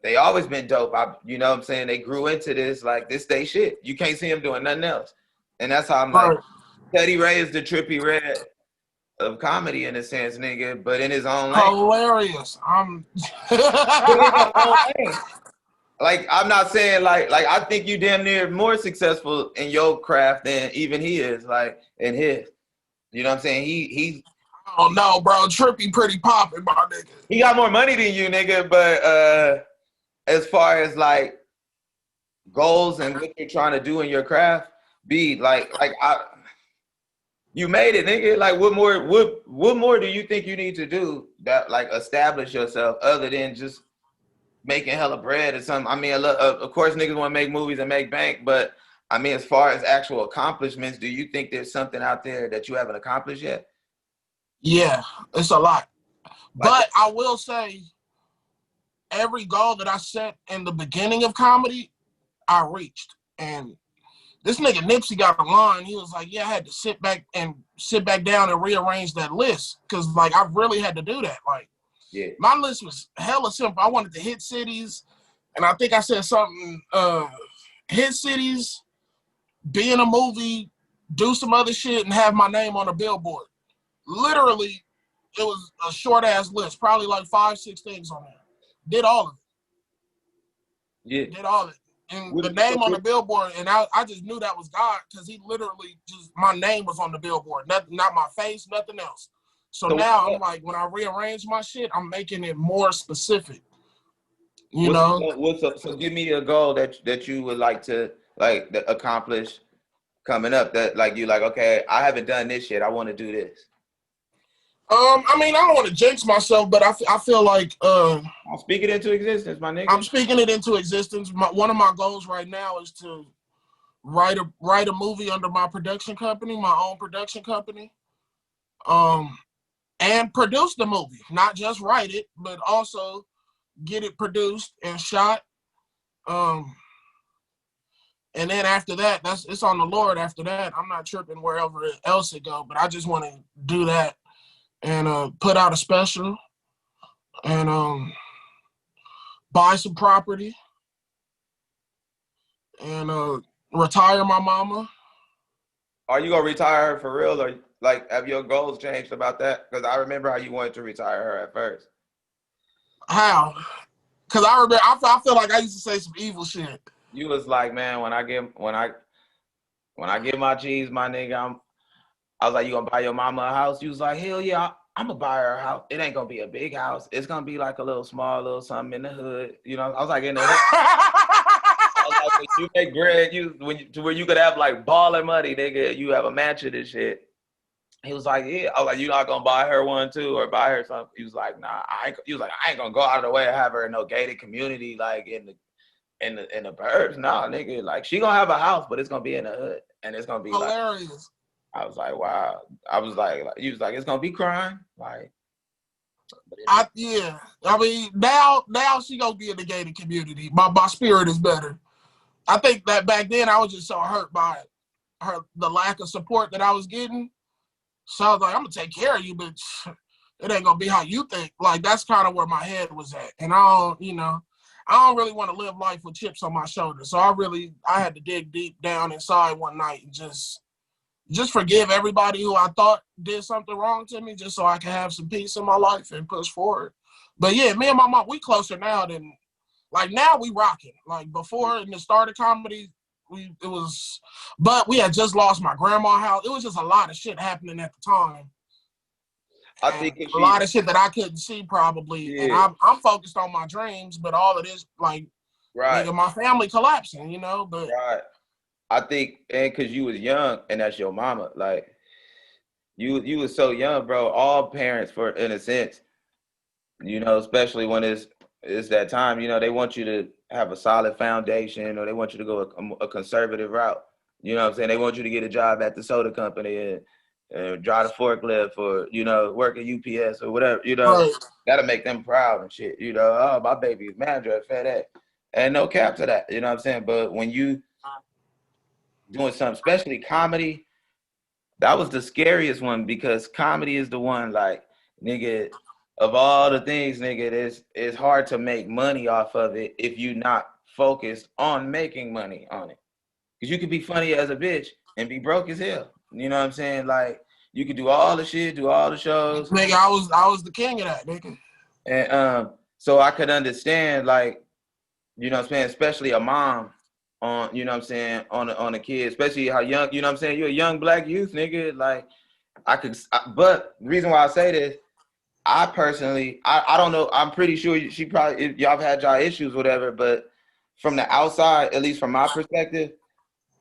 they always been dope. You know what I'm saying? They grew into this, like this they shit. You can't see them doing nothing else. And that's how I'm like, Teddy Ray is the Trippie Redd of comedy in a sense, nigga, but in his own lane.
Hilarious.
Like, I'm not saying like I think you damn near more successful in your craft than even he is, like in his. You know what I'm saying? He's
oh no, bro. Trippie pretty popping, my nigga.
He got more money than you, nigga, but as far as like goals and what you're trying to do in your craft, you made it, nigga. Like, what more do you think you need to do that like establish yourself other than just making hella bread or something? I mean, of course, niggas want to make movies and make bank, but I mean, as far as actual accomplishments, do you think there's something out there that you haven't accomplished yet?
Yeah, it's a lot. But I will say, every goal that I set in the beginning of comedy, I reached. And this nigga Nipsey got a line. He was like, yeah, I had to sit back down and rearrange that list. Cause like, I really had to do that. Like,
yeah, my
list was hella simple. I wanted to hit cities. And I think I said something, hit cities, be in a movie, do some other shit, and have my name on a billboard. Literally, it was a short ass list, probably like 5-6 things on there. Did all of it.
Yeah.
Did all of it. And the name on the billboard, and I just knew that was God, because he literally just, my name was on the billboard, not my face, nothing else. So now I'm like, when I rearrange my shit, I'm making it more specific. You know?
So give me a goal that you would like to accomplish coming up, that like you like, okay, I haven't done this yet, I want to do this.
I mean, I don't want to jinx myself, but I feel like
I'll speak it into existence, my nigga.
I'm speaking it into existence. One of my goals right now is to write a movie under my production company, my own production company, and produce the movie. Not just write it, but also get it produced and shot. And then after that, it's on the Lord. After that, I'm not tripping wherever else it go, but I just want to do that and put out a special and buy some property and retire my mama.
Are you gonna retire her for real, or like have your goals changed about that? Because I remember how you wanted to retire her at first.
How? Because I remember, I feel like I used to say some evil shit.
You was like, man, when I get my cheese, my nigga, I was like, you gonna buy your mama a house? You was like, hell yeah. I'm gonna buy her a house. It ain't gonna be a big house. It's gonna be like a little small little something in the hood. You know, I was like in the hood. I was like, when you make bread, to where you could have like baller money, nigga, you have a mansion and shit. He was like, yeah. I was like, you not gonna buy her one too, or buy her something? He was like, nah. He was like, I ain't gonna go out of the way to have her in no gated community, like in the burbs. Nah, nigga, like she gonna have a house, but it's gonna be in the hood, and it's gonna be
hilarious.
Like, I was like, wow. I was like, he was like, it's gonna be crime, like.
Yeah. I mean, now she gonna be in the gated community. My spirit is better. I think that back then I was just so hurt by the lack of support that I was getting. So I was like, I'm gonna take care of you, but it ain't gonna be how you think. Like that's kind of where my head was at. And I don't really want to live life with chips on my shoulder. So I had to dig deep down inside one night and just forgive everybody who I thought did something wrong to me, just so I can have some peace in my life and push forward. But yeah, me and my mom, we closer now than, like now we rocking. Like before in the start of comedy, but we had just lost my grandma's house. It was just a lot of shit happening at the time.
I think
a lot of shit that I couldn't see probably. Yeah. And I'm focused on my dreams, but all of this, like,
right.
Nigga, my family collapsing, you know, but.
Right. I think, and because you was young and that's your mama, like, you was so young, bro. All parents, in a sense, you know, especially when it's that time, you know, they want you to have a solid foundation, or they want you to go a conservative route. You know what I'm saying? They want you to get a job at the soda company and drive the forklift, or, you know, work at UPS or whatever, you know. Right. That'll make them proud and shit, you know. Oh, my baby is manager at FedEx. And no cap to that, you know what I'm saying? But when you doing something, especially comedy, that was the scariest one, because comedy is the one, like, nigga, of all the things, nigga, it's hard to make money off of it if you're not focused on making money on it. Because you could be funny as a bitch and be broke as hell. You know what I'm saying? Like, you could do all the shit, do all the shows.
Nigga, I was the king of that, nigga.
And so I could understand, like, you know what I'm saying, especially a mom on, you know what I'm saying, on a kid, especially how young, you know what I'm saying, you're a young black youth, nigga. Like, but the reason why I say this, I personally, I don't know, I'm pretty sure she probably, y'all have had y'all issues, whatever, but from the outside, at least from my perspective,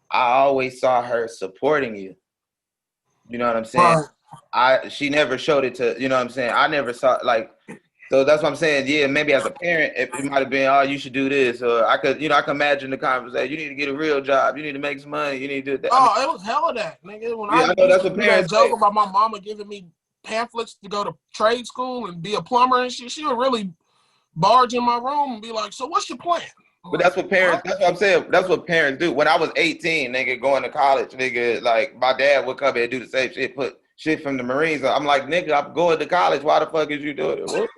I always saw her supporting you. You know what I'm saying? She never showed it to, you know what I'm saying? I never saw, like, so that's what I'm saying. Yeah, maybe as a parent, it might have been, oh, you should do this. Or I could imagine the conversation. You need to get a real job. You need to make some money. You need to do that.
Oh, it was hell of that, nigga. When I
know that's what parents
joke about my mama giving me pamphlets to go to trade school and be a plumber and shit, she would really barge in my room and be like, so what's your plan?
But that's what parents, that's what I'm saying. That's what parents do. When I was 18, nigga, going to college, nigga, like, my dad would come here and do the same shit, put shit from the Marines. I'm like, nigga, I'm going to college. Why the fuck is you doing it?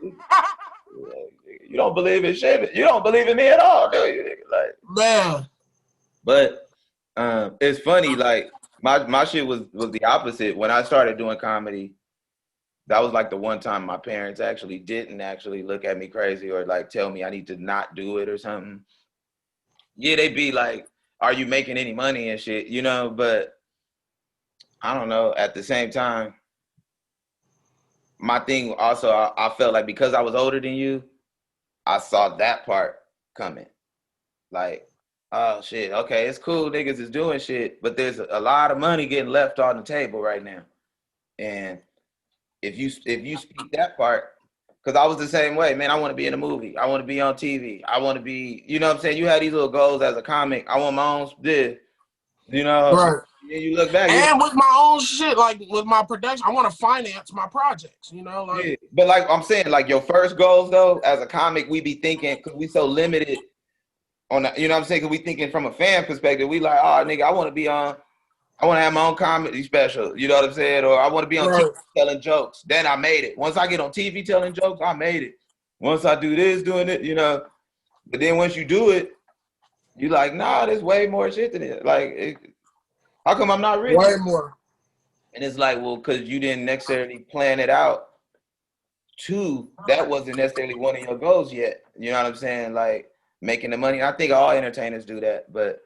You don't believe in shit. You don't believe in me at all, do you? Like,
man.
But it's funny, like, my shit was the opposite. When I started doing comedy, that was like the one time my parents didn't look at me crazy or like tell me I need to not do it or something. Yeah, they'd be like, are you making any money and shit, you know? But I don't know. At the same time, my thing also, I felt like because I was older than you, I saw that part coming. Like, oh shit, okay, it's cool, niggas is doing shit, but there's a lot of money getting left on the table right now. And if you speak that part, because I was the same way, man, I want to be in a movie. I want to be on TV. I want to be, you know what I'm saying? You had these little goals as a comic. I want my own this, you know?
Right.
And you look back.
And with my own shit, like with my production, I want to finance my projects, you know? Like,
yeah. But like I'm saying, like your first goals though, as a comic, we be thinking, because we so limited on that, you know what I'm saying? Because we thinking from a fan perspective, we like, oh, nigga, I want to have my own comedy special, you know what I'm saying? Or I want to be on TV telling jokes. Then I made it. Once I get on TV telling jokes, I made it. Once I do this, doing it, you know. But then once you do it, you like, nah, there's way more shit than it. Like, how come I'm not rich?
Way more.
And it's like, well, because you didn't necessarily plan it out. Two, that wasn't necessarily one of your goals yet. You know what I'm saying? Like, making the money. I think all entertainers do that, but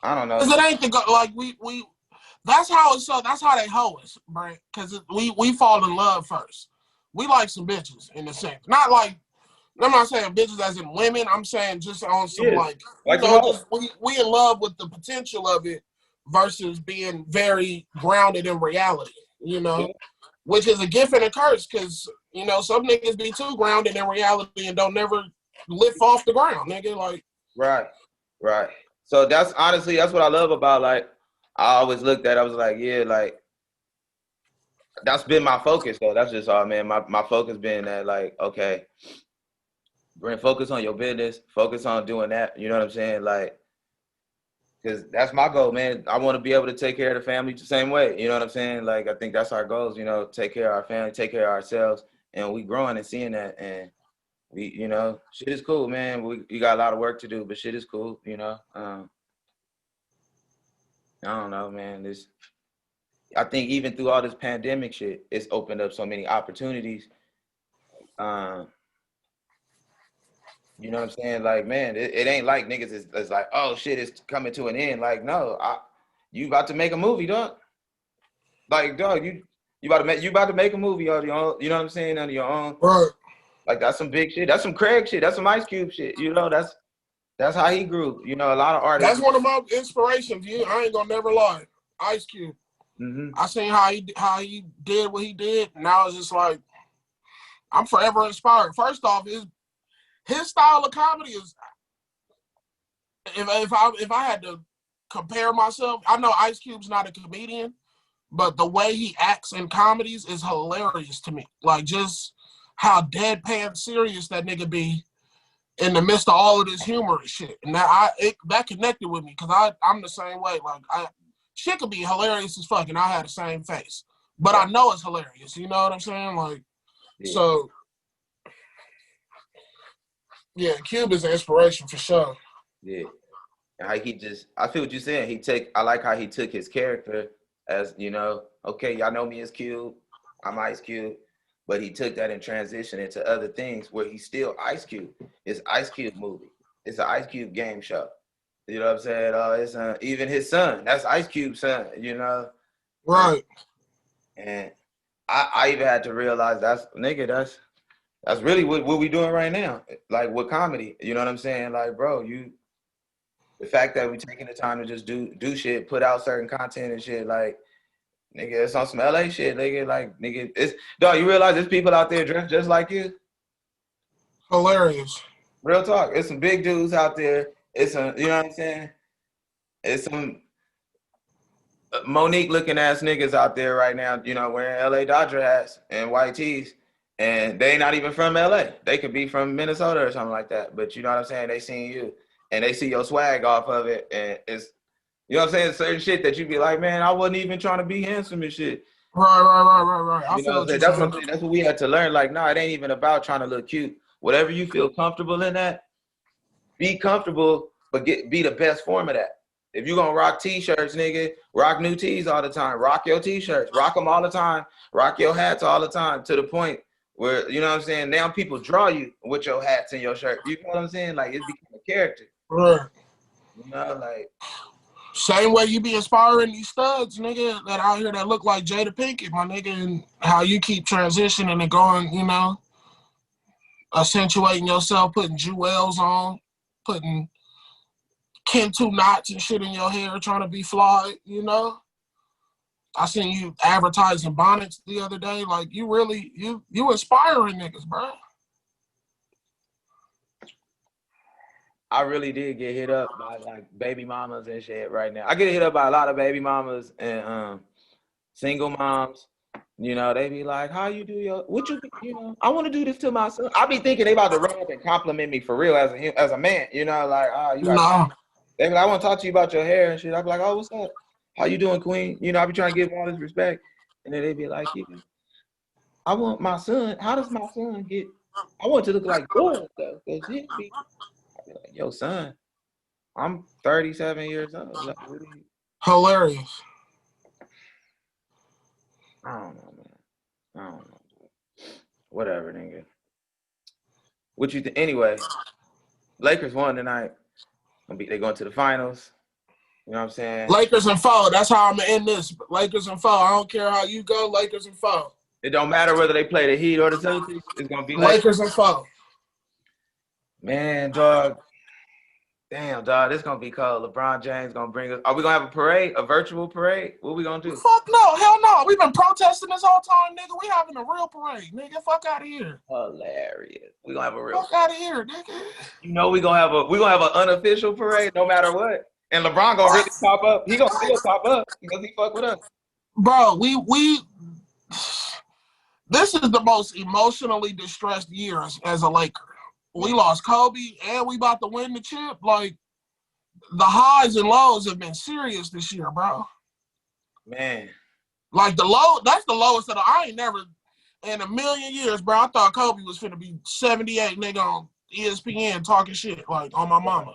I don't know.
Because it ain't the like That's how it's so. That's how they hoe us, Brent. Because we fall in love first. We like some bitches in a sense. Not like I'm not saying bitches as in women. I'm saying just on some like you know, just we in love with the potential of it versus being very grounded in reality. You know, which is a gift and a curse because you know some niggas be too grounded in reality and don't never lift off the ground, nigga. Like
right. So that's honestly that's what I love about like I always looked at. I was like, yeah, like that's been my focus though. That's just all, man. My focus been that like, okay, Brent, focus on your business, focus on doing that. You know what I'm saying? Like, because that's my goal, man. I want to be able to take care of the family the same way. You know what I'm saying? Like, I think that's our goals, you know, take care of our family, take care of ourselves. And we growing and seeing that. And we, you know, shit is cool, man. We got a lot of work to do, but shit is cool, you know. I don't know, man. I think even through all this pandemic shit, it's opened up so many opportunities. You know what I'm saying? Like, man, it ain't like niggas is like, oh shit, it's coming to an end. Like, no, you about to make a movie, dog. Like, dog, you about to make a movie on your own, you know what I'm saying, on your own.
right.
Like that's some big shit. That's some Craig shit. That's some Ice Cube shit. You know, that's how he grew. You know, a lot of artists.
That's one of my inspirations. I ain't gonna never lie. Ice Cube.
Mm-hmm.
I seen how he did what he did. Now it's just like I'm forever inspired. First off, his style of comedy is if I had to compare myself, I know Ice Cube's not a comedian, but the way he acts in comedies is hilarious to me. Like just how deadpan serious that nigga be in the midst of all of this humor and shit. And that connected with me because I'm the same way. Like shit could be hilarious as fuck and I had the same face. But I know it's hilarious. You know what I'm saying? Like so yeah, Cube is an inspiration for sure.
Yeah. And how I feel what you're saying. I like how he took his character as, you know, okay, y'all know me as Cube, I'm Ice Cube, but he took that and transitioned into other things where he's still Ice Cube. It's Ice Cube movie. It's an Ice Cube game show. You know what I'm saying? It's even his son. That's Ice Cube's son, you know?
Right.
And I even had to realize that's really what we doing right now. Like with comedy. You know what I'm saying? Like, bro, the fact that we taking the time to just do shit, put out certain content and shit, like, nigga, it's on some LA shit, nigga. Like, nigga, dog, you realize there's people out there dressed just like you?
Hilarious.
Real talk. It's some big dudes out there. It's some, you know what I'm saying? It's some Monique looking ass niggas out there right now, you know, wearing LA Dodger hats and white tees. And they not even from LA. They could be from Minnesota or something like that. But you know what I'm saying? They seen you and they see your swag off of it. And it's, you know what I'm saying? Certain shit that you be like, man, I wasn't even trying to be handsome and shit.
Right. I
You know
feel
what I'm saying? That's what I'm saying. That's what we had to learn. Like, nah, it ain't even about trying to look cute. Whatever you feel comfortable in that, be comfortable, but be the best form of that. If you're gonna rock t-shirts, nigga, rock new tees all the time. Rock your t-shirts, rock them all the time, rock your hats all the time to the point where, you know what I'm saying, now people draw you with your hats and your shirt. You know what I'm saying? Like, it's become a character.
Right.
You know, like.
Same way you be inspiring these studs, nigga, that out here that look like Jada Pinkett, my nigga, and how you keep transitioning and going, you know, accentuating yourself, putting jewels on, putting Kentoo knots and shit in your hair, trying to be fly, you know. I seen you advertising bonnets the other day. Like you really, you inspiring niggas, bro.
I really did get hit up by like baby mamas and shit right now. I get hit up by a lot of baby mamas and single moms. You know, they be like, how you do you know, I want to do this to my son. I be thinking they about to run up and compliment me for real as a man, you know, like, you got,
Nah.
they be like, I want to talk to you about your hair and shit. I be like, oh, what's up? How you doing, queen? You know, I be trying to give them all this respect. And then they be like, yeah, I want my son, how does my son I want to look like yours though. Cause I be like, yo, son, I'm 37 years old. Like,
Hilarious.
I don't know, man. I don't know. Whatever, nigga. What you think? Anyway, Lakers won tonight. They going to the finals. You know what I'm saying?
Lakers and 4. That's how I'm gonna end this. Lakers and 4. I don't care how you go. Lakers and 4.
It don't matter whether they play the Heat or the Celtics. It's gonna be
Lakers and 4.
Man, dog. Damn, dog. This gonna be cold. LeBron James gonna bring us. Are we gonna have a parade? A virtual parade? What we gonna do?
Fuck no. Hell no. We've been protesting this whole time, nigga. We having a real parade, nigga. Fuck out of here.
Hilarious. We gonna have a real.
Fuck out of here, nigga.
You know we gonna have an unofficial parade no matter what. And LeBron gonna really pop up. He gonna still pop up because he fuck with us.
Bro, this is the most emotionally distressed year as a Laker. We lost Kobe and we about to win the chip. Like, the highs and lows have been serious this year, bro.
Man.
Like, that's the lowest of I ain't never in a million years, bro. I thought Kobe was finna be 78, nigga, on ESPN talking shit, like, on my mama.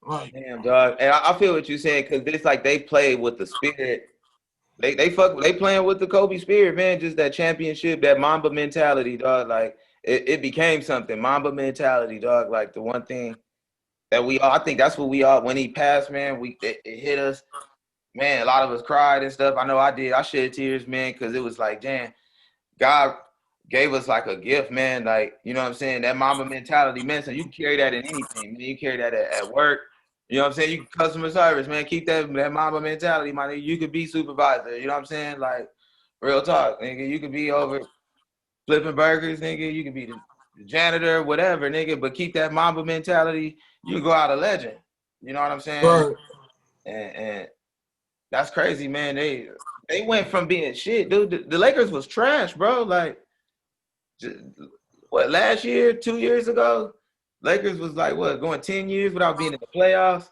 Like,
damn, dog. And I feel what you're saying, because it's like they play with the spirit. They playing with the Kobe spirit, man. Just that championship, that Mamba mentality, dog. Like, it became something. Mamba mentality, dog. Like, the one thing that I think that's what we all, when he passed, man, it hit us. Man, a lot of us cried and stuff. I know I did. I shed tears, man, because it was like, damn, God gave us like a gift, man. Like, you know what I'm saying? That Mamba mentality, man. So you can carry that in anything, man. You carry that at work. You know what I'm saying? You can customer service, man. Keep that Mamba mentality, my nigga. You could be supervisor. You know what I'm saying? Like, real talk, nigga. You could be over flipping burgers, nigga. You could be the janitor, whatever, nigga. But keep that Mamba mentality. You can go out a legend. You know what I'm saying?
right.
And that's crazy, man. They went from being shit, dude. The Lakers was trash, bro. Like, what, last year, 2 years ago? Lakers was like, what, going 10 years without being in the playoffs?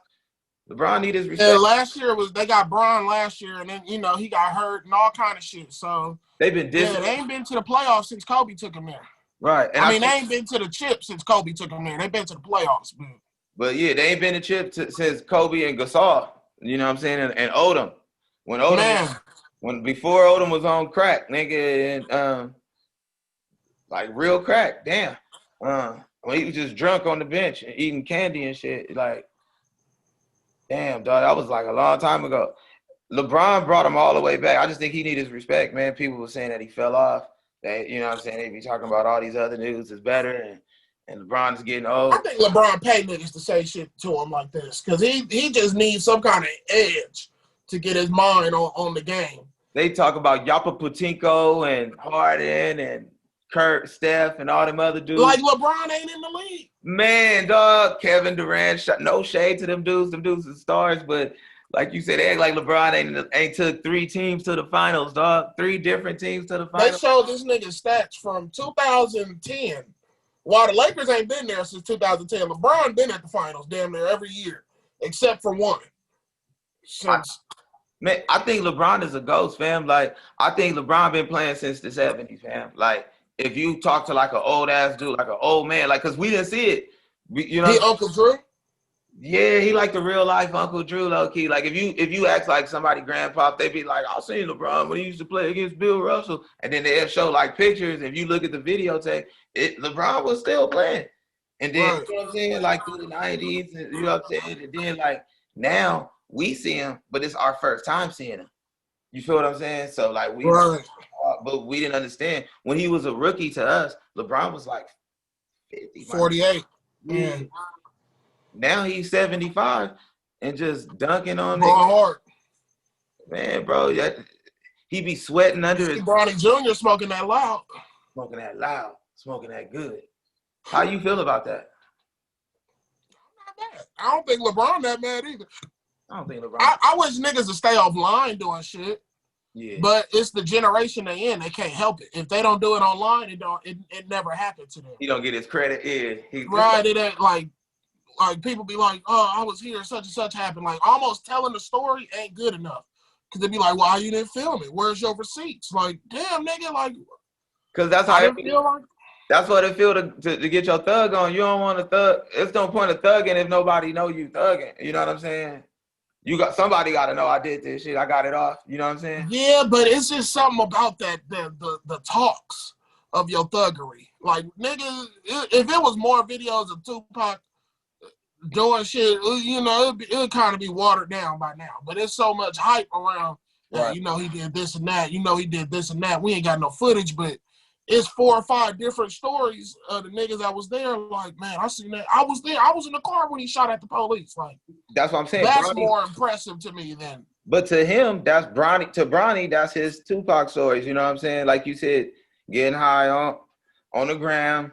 LeBron need his respect.
Yeah, last year they got Bron last year, and then, you know, he got hurt and all kind of shit. So
they've been
yeah, they ain't been to the playoffs since Kobe took them there.
Right. And
I mean, they ain't been to the chip since Kobe took them there. They've been to the playoffs, man.
But yeah, they ain't been to chip since Kobe and Gasol. You know what I'm saying? And Odom. Before Odom was on crack, nigga, and like real crack, damn. When he was just drunk on the bench and eating candy and shit, like, damn, dog, that was like a long time ago. LeBron brought him all the way back. I just think he needs his respect, man. People were saying that he fell off. That, you know what I'm saying? They be talking about all these other dudes is better, and LeBron is getting old.
I think LeBron paid niggas to say shit to him like this because he just needs some kind of edge to get his mind on the game.
They talk about Yapa Putinko and Harden and Kurt, Steph, and all them other dudes.
Like LeBron ain't in the league.
Man, dog, Kevin Durant, no shade to them dudes. Them dudes are stars, but like you said, they act like LeBron ain't took 3 teams to the finals, dog. 3 different teams to the finals.
They showed this nigga stats from 2010. While the Lakers ain't been there since 2010, LeBron been at the finals damn near every year, except for one.
Man, I think LeBron is a ghost, fam. Like, I think LeBron been playing since the 70s, fam. Like, if you talk to like an old ass dude, like an old man, like, cause we didn't see it. You know,
he Uncle Drew.
Yeah, he like the real life Uncle Drew, low key. Like, if you ask like somebody grandpa, they be like, "I seen LeBron when he used to play against Bill Russell," and then they'll show like pictures. If you look at the videotape, LeBron was still playing. And then
Right.
you know what I'm saying, like through the 90s, and you know what I'm saying, and then like now we see him, but it's our first time seeing him. You feel what I'm saying? So like but we didn't understand when he was a rookie to us. LeBron was like 50,
48.
Yeah. Now he's 75 and just dunking on it.
Hard.
Man, bro, he be sweating under his.
Bronny Jr. smoking that loud.
Smoking that loud, smoking that good. How you feel about that?
Not bad. I don't think LeBron that mad either.
I don't think LeBron.
I wish niggas would stay offline doing shit.
Yeah.
But it's the generation they in. They can't help it. If they don't do it online, it never happened to them.
He don't get his credit. Yeah.
Right. It ain't like people be like, oh, I was here, such and such happened. Like, almost telling the story ain't good enough. Because they be like, why you didn't film it? Where's your receipts? Like, damn, nigga, like.
Because that's how it feel like. That's what it feel to get your thug on. You don't want to thug. It's no point of thugging if nobody know you thugging. You know what I'm saying? Somebody got to know I did this shit. I got it off. You know what I'm saying?
Yeah, but it's just something about that the talks of your thuggery. Like, nigga, if it was more videos of Tupac doing shit, you know, it'll kind of be watered down by now. But there's so much hype around.
Right.
You know, he did this and that. You know, he did this and that. We ain't got no footage, but it's 4 or 5 different stories of the niggas that was there. Like, man, I seen that. I was there. I was in the car when he shot at the police. Like,
that's what I'm saying.
That's
Bronny,
more impressive to me than.
But to him, that's Bronny. To Bronny, that's his Tupac stories. You know what I'm saying? Like you said, getting high on the gram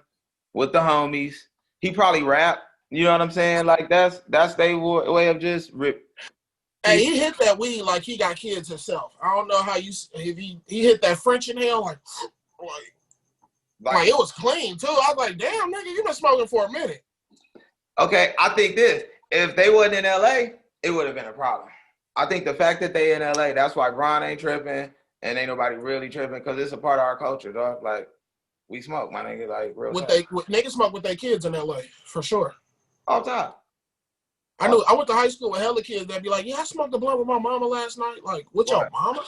with the homies. He probably rap. You know what I'm saying? Like that's their way of just rip.
Hey, he hit that weed like he got kids himself. I don't know how if he hit that French inhale like it was clean too. I was like, damn, nigga, you been smoking for a minute.
Okay, I think this. If they wasn't in LA, it would have been a problem. I think the fact that they in LA, that's why Bron ain't tripping and ain't nobody really tripping because it's a part of our culture, dog. Like we smoke, my nigga, like real.
Niggas smoke with their kids in LA for sure.
All time.
I went to high school with hella kids that be like, yeah, I smoked a blunt with my mama last night. Like, with your mama?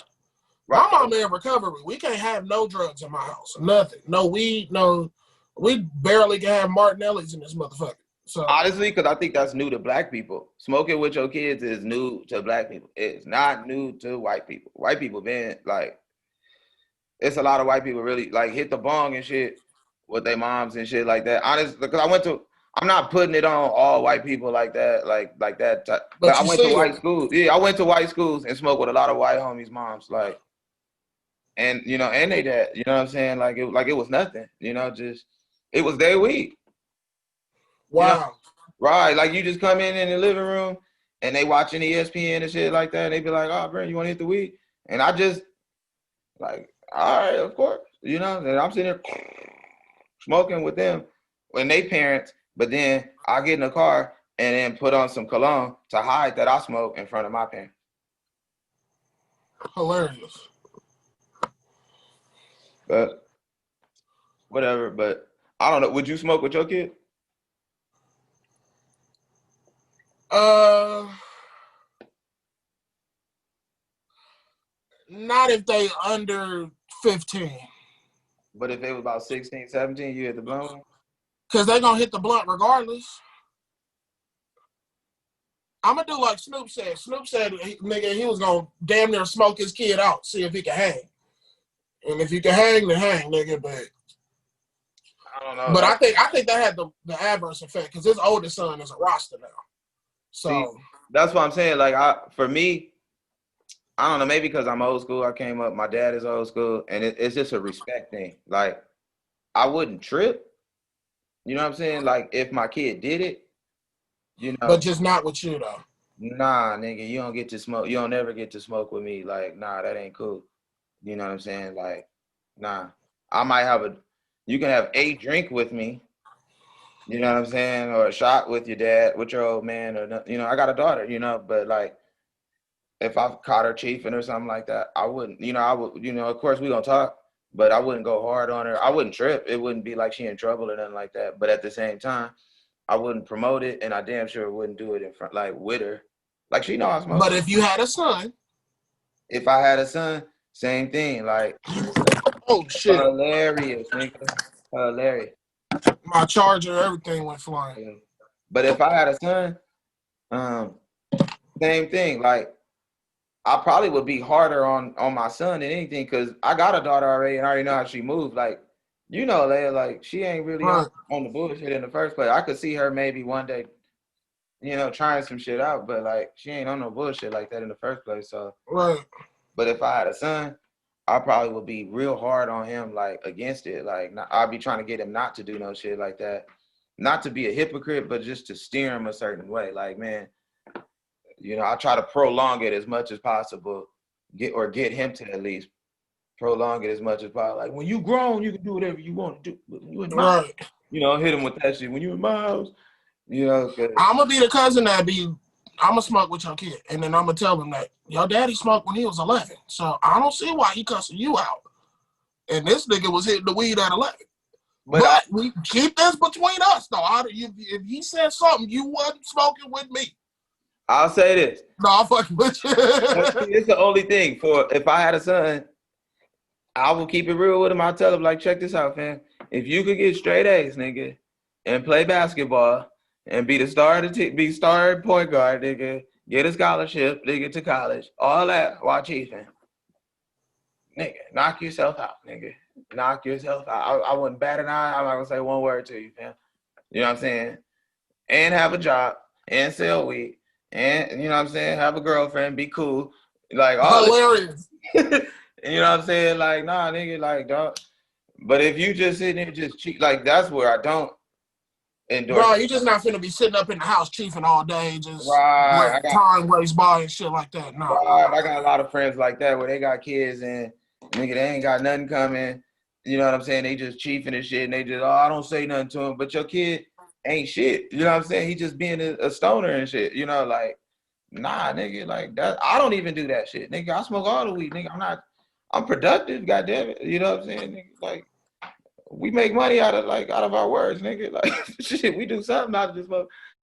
Right. My mama in recovery. We can't have no drugs in my house. Nothing. No weed, no. We barely can have Martinelli's in this motherfucker. So
honestly, because I think that's new to black people. Smoking with your kids is new to black people. It's not new to white people. White people been like, it's a lot of white people really like hit the bong and shit with their moms and shit like that. Honestly, because I'm not putting it on all white people like that, like that. But I went to white schools. Yeah, I went to white schools and smoked with a lot of white homies' moms, like, and you know, and they dad. You know what I'm saying? Like it was nothing. You know, just it was their weed.
Wow.
You know? Right, like you just come in the living room and they watching ESPN and shit like that. And they be like, "Oh, Brent, you want to hit the weed?" And I just like, all right, of course. You know, and I'm sitting there smoking with them when they parents. But then I get in the car and then put on some cologne to hide that I smoke in front of my parents.
Hilarious.
But whatever. But I don't know. Would you smoke with your kid?
Not if they under 15.
But if they was about 16, 17, you hit the blunt?
Because they going to hit the blunt regardless. I'm going to do like Snoop said. Snoop said, nigga, he was going to damn near smoke his kid out, see if he can hang. And if you can hang, then hang, nigga. But
I don't know.
But I think that had the adverse effect because his oldest son is a roster now. So
see, that's what I'm saying. Like for me, I don't know, maybe because I'm old school, I came up, my dad is old school, and it's just a respect thing. Like, I wouldn't trip. You know what I'm saying? Like, if my kid did it, you know.
But just not with you, though.
Nah, nigga, you don't get to smoke. You don't ever get to smoke with me. Like, nah, that ain't cool. You know what I'm saying? Like, nah. I might have you can have a drink with me. You know what I'm saying? Or a shot with your dad, with your old man, or, you know, I got a daughter, you know, but like, if I caught her chiefing or something like that, I wouldn't, you know, I would, you know, of course we gonna talk, but I wouldn't go hard on her. I wouldn't trip. It wouldn't be like she in trouble or nothing like that. But at the same time, I wouldn't promote it, and I damn sure wouldn't do it in front, like with her. Like she know I smoke.
But if you had a son.
If I had a son, same thing. Like,
oh shit.
Hilarious, nigga. Hilarious.
My charger, everything went flying.
Yeah. But if I had a son, same thing. Like, I probably would be harder on my son than anything because I got a daughter already and I already know how she moves. Like, you know, Leia, like, she ain't really on the bullshit in the first place. I could see her maybe one day, you know, trying some shit out, but, like, she ain't on no bullshit like that in the first place. So, but if I had a son, I probably would be real hard on him, like, against it. Like, I'd be trying to get him not to do no shit like that. Not to be a hypocrite, but just to steer him a certain way. Like, man, you know, I try to prolong it as much as possible, get him to at least prolong it as much as possible. Like, when you grown, you can do whatever you want to do. But when you in my house, you know, hit him with that shit. When you in my house, you know.
I'm going to be the cousin I'm going to smoke with your kid. And then I'm going to tell him that your daddy smoked when he was 11. So I don't see why he cussing you out. And this nigga was hitting the weed at 11. But we keep this between us, though. If he said something, you wasn't smoking with me.
I'll say this.
No, I'm fucking with you.
It's the only thing. If I had a son, I will keep it real with him. I'll tell him, like, check this out, fam. If you could get straight A's, nigga, and play basketball and be the star of the be star point guard, nigga. Get a scholarship, nigga, to college. All that while chiefing. Nigga, knock yourself out, nigga. Knock yourself out. I wouldn't bat an eye. I'm not gonna say one word to you, fam. You know what I'm saying? And have a job and sell weed. And you know what I'm saying? Have a girlfriend, be cool. Like all
hilarious.
you know what I'm saying? Like, nah, nigga, like, dog. But if you just sitting there just cheat, like that's where I don't endorse.
Bro, you're just not finna be sitting up in the house chiefing all day, just
Right.
let time waste by and shit like that. No.
Right. I got a lot of friends like that where they got kids and nigga, they ain't got nothing coming. You know what I'm saying? They just chiefing and shit, and they just, I don't say nothing to him. But your kid ain't shit. You know what I'm saying? He just being a stoner and shit. You know, like, nah, nigga, like that. I don't even do that shit, nigga. I smoke all the weed, nigga. I'm productive, goddamn it. You know what I'm saying, nigga? Like, we make money out of our words, nigga. Like, shit, we do something out of this mother.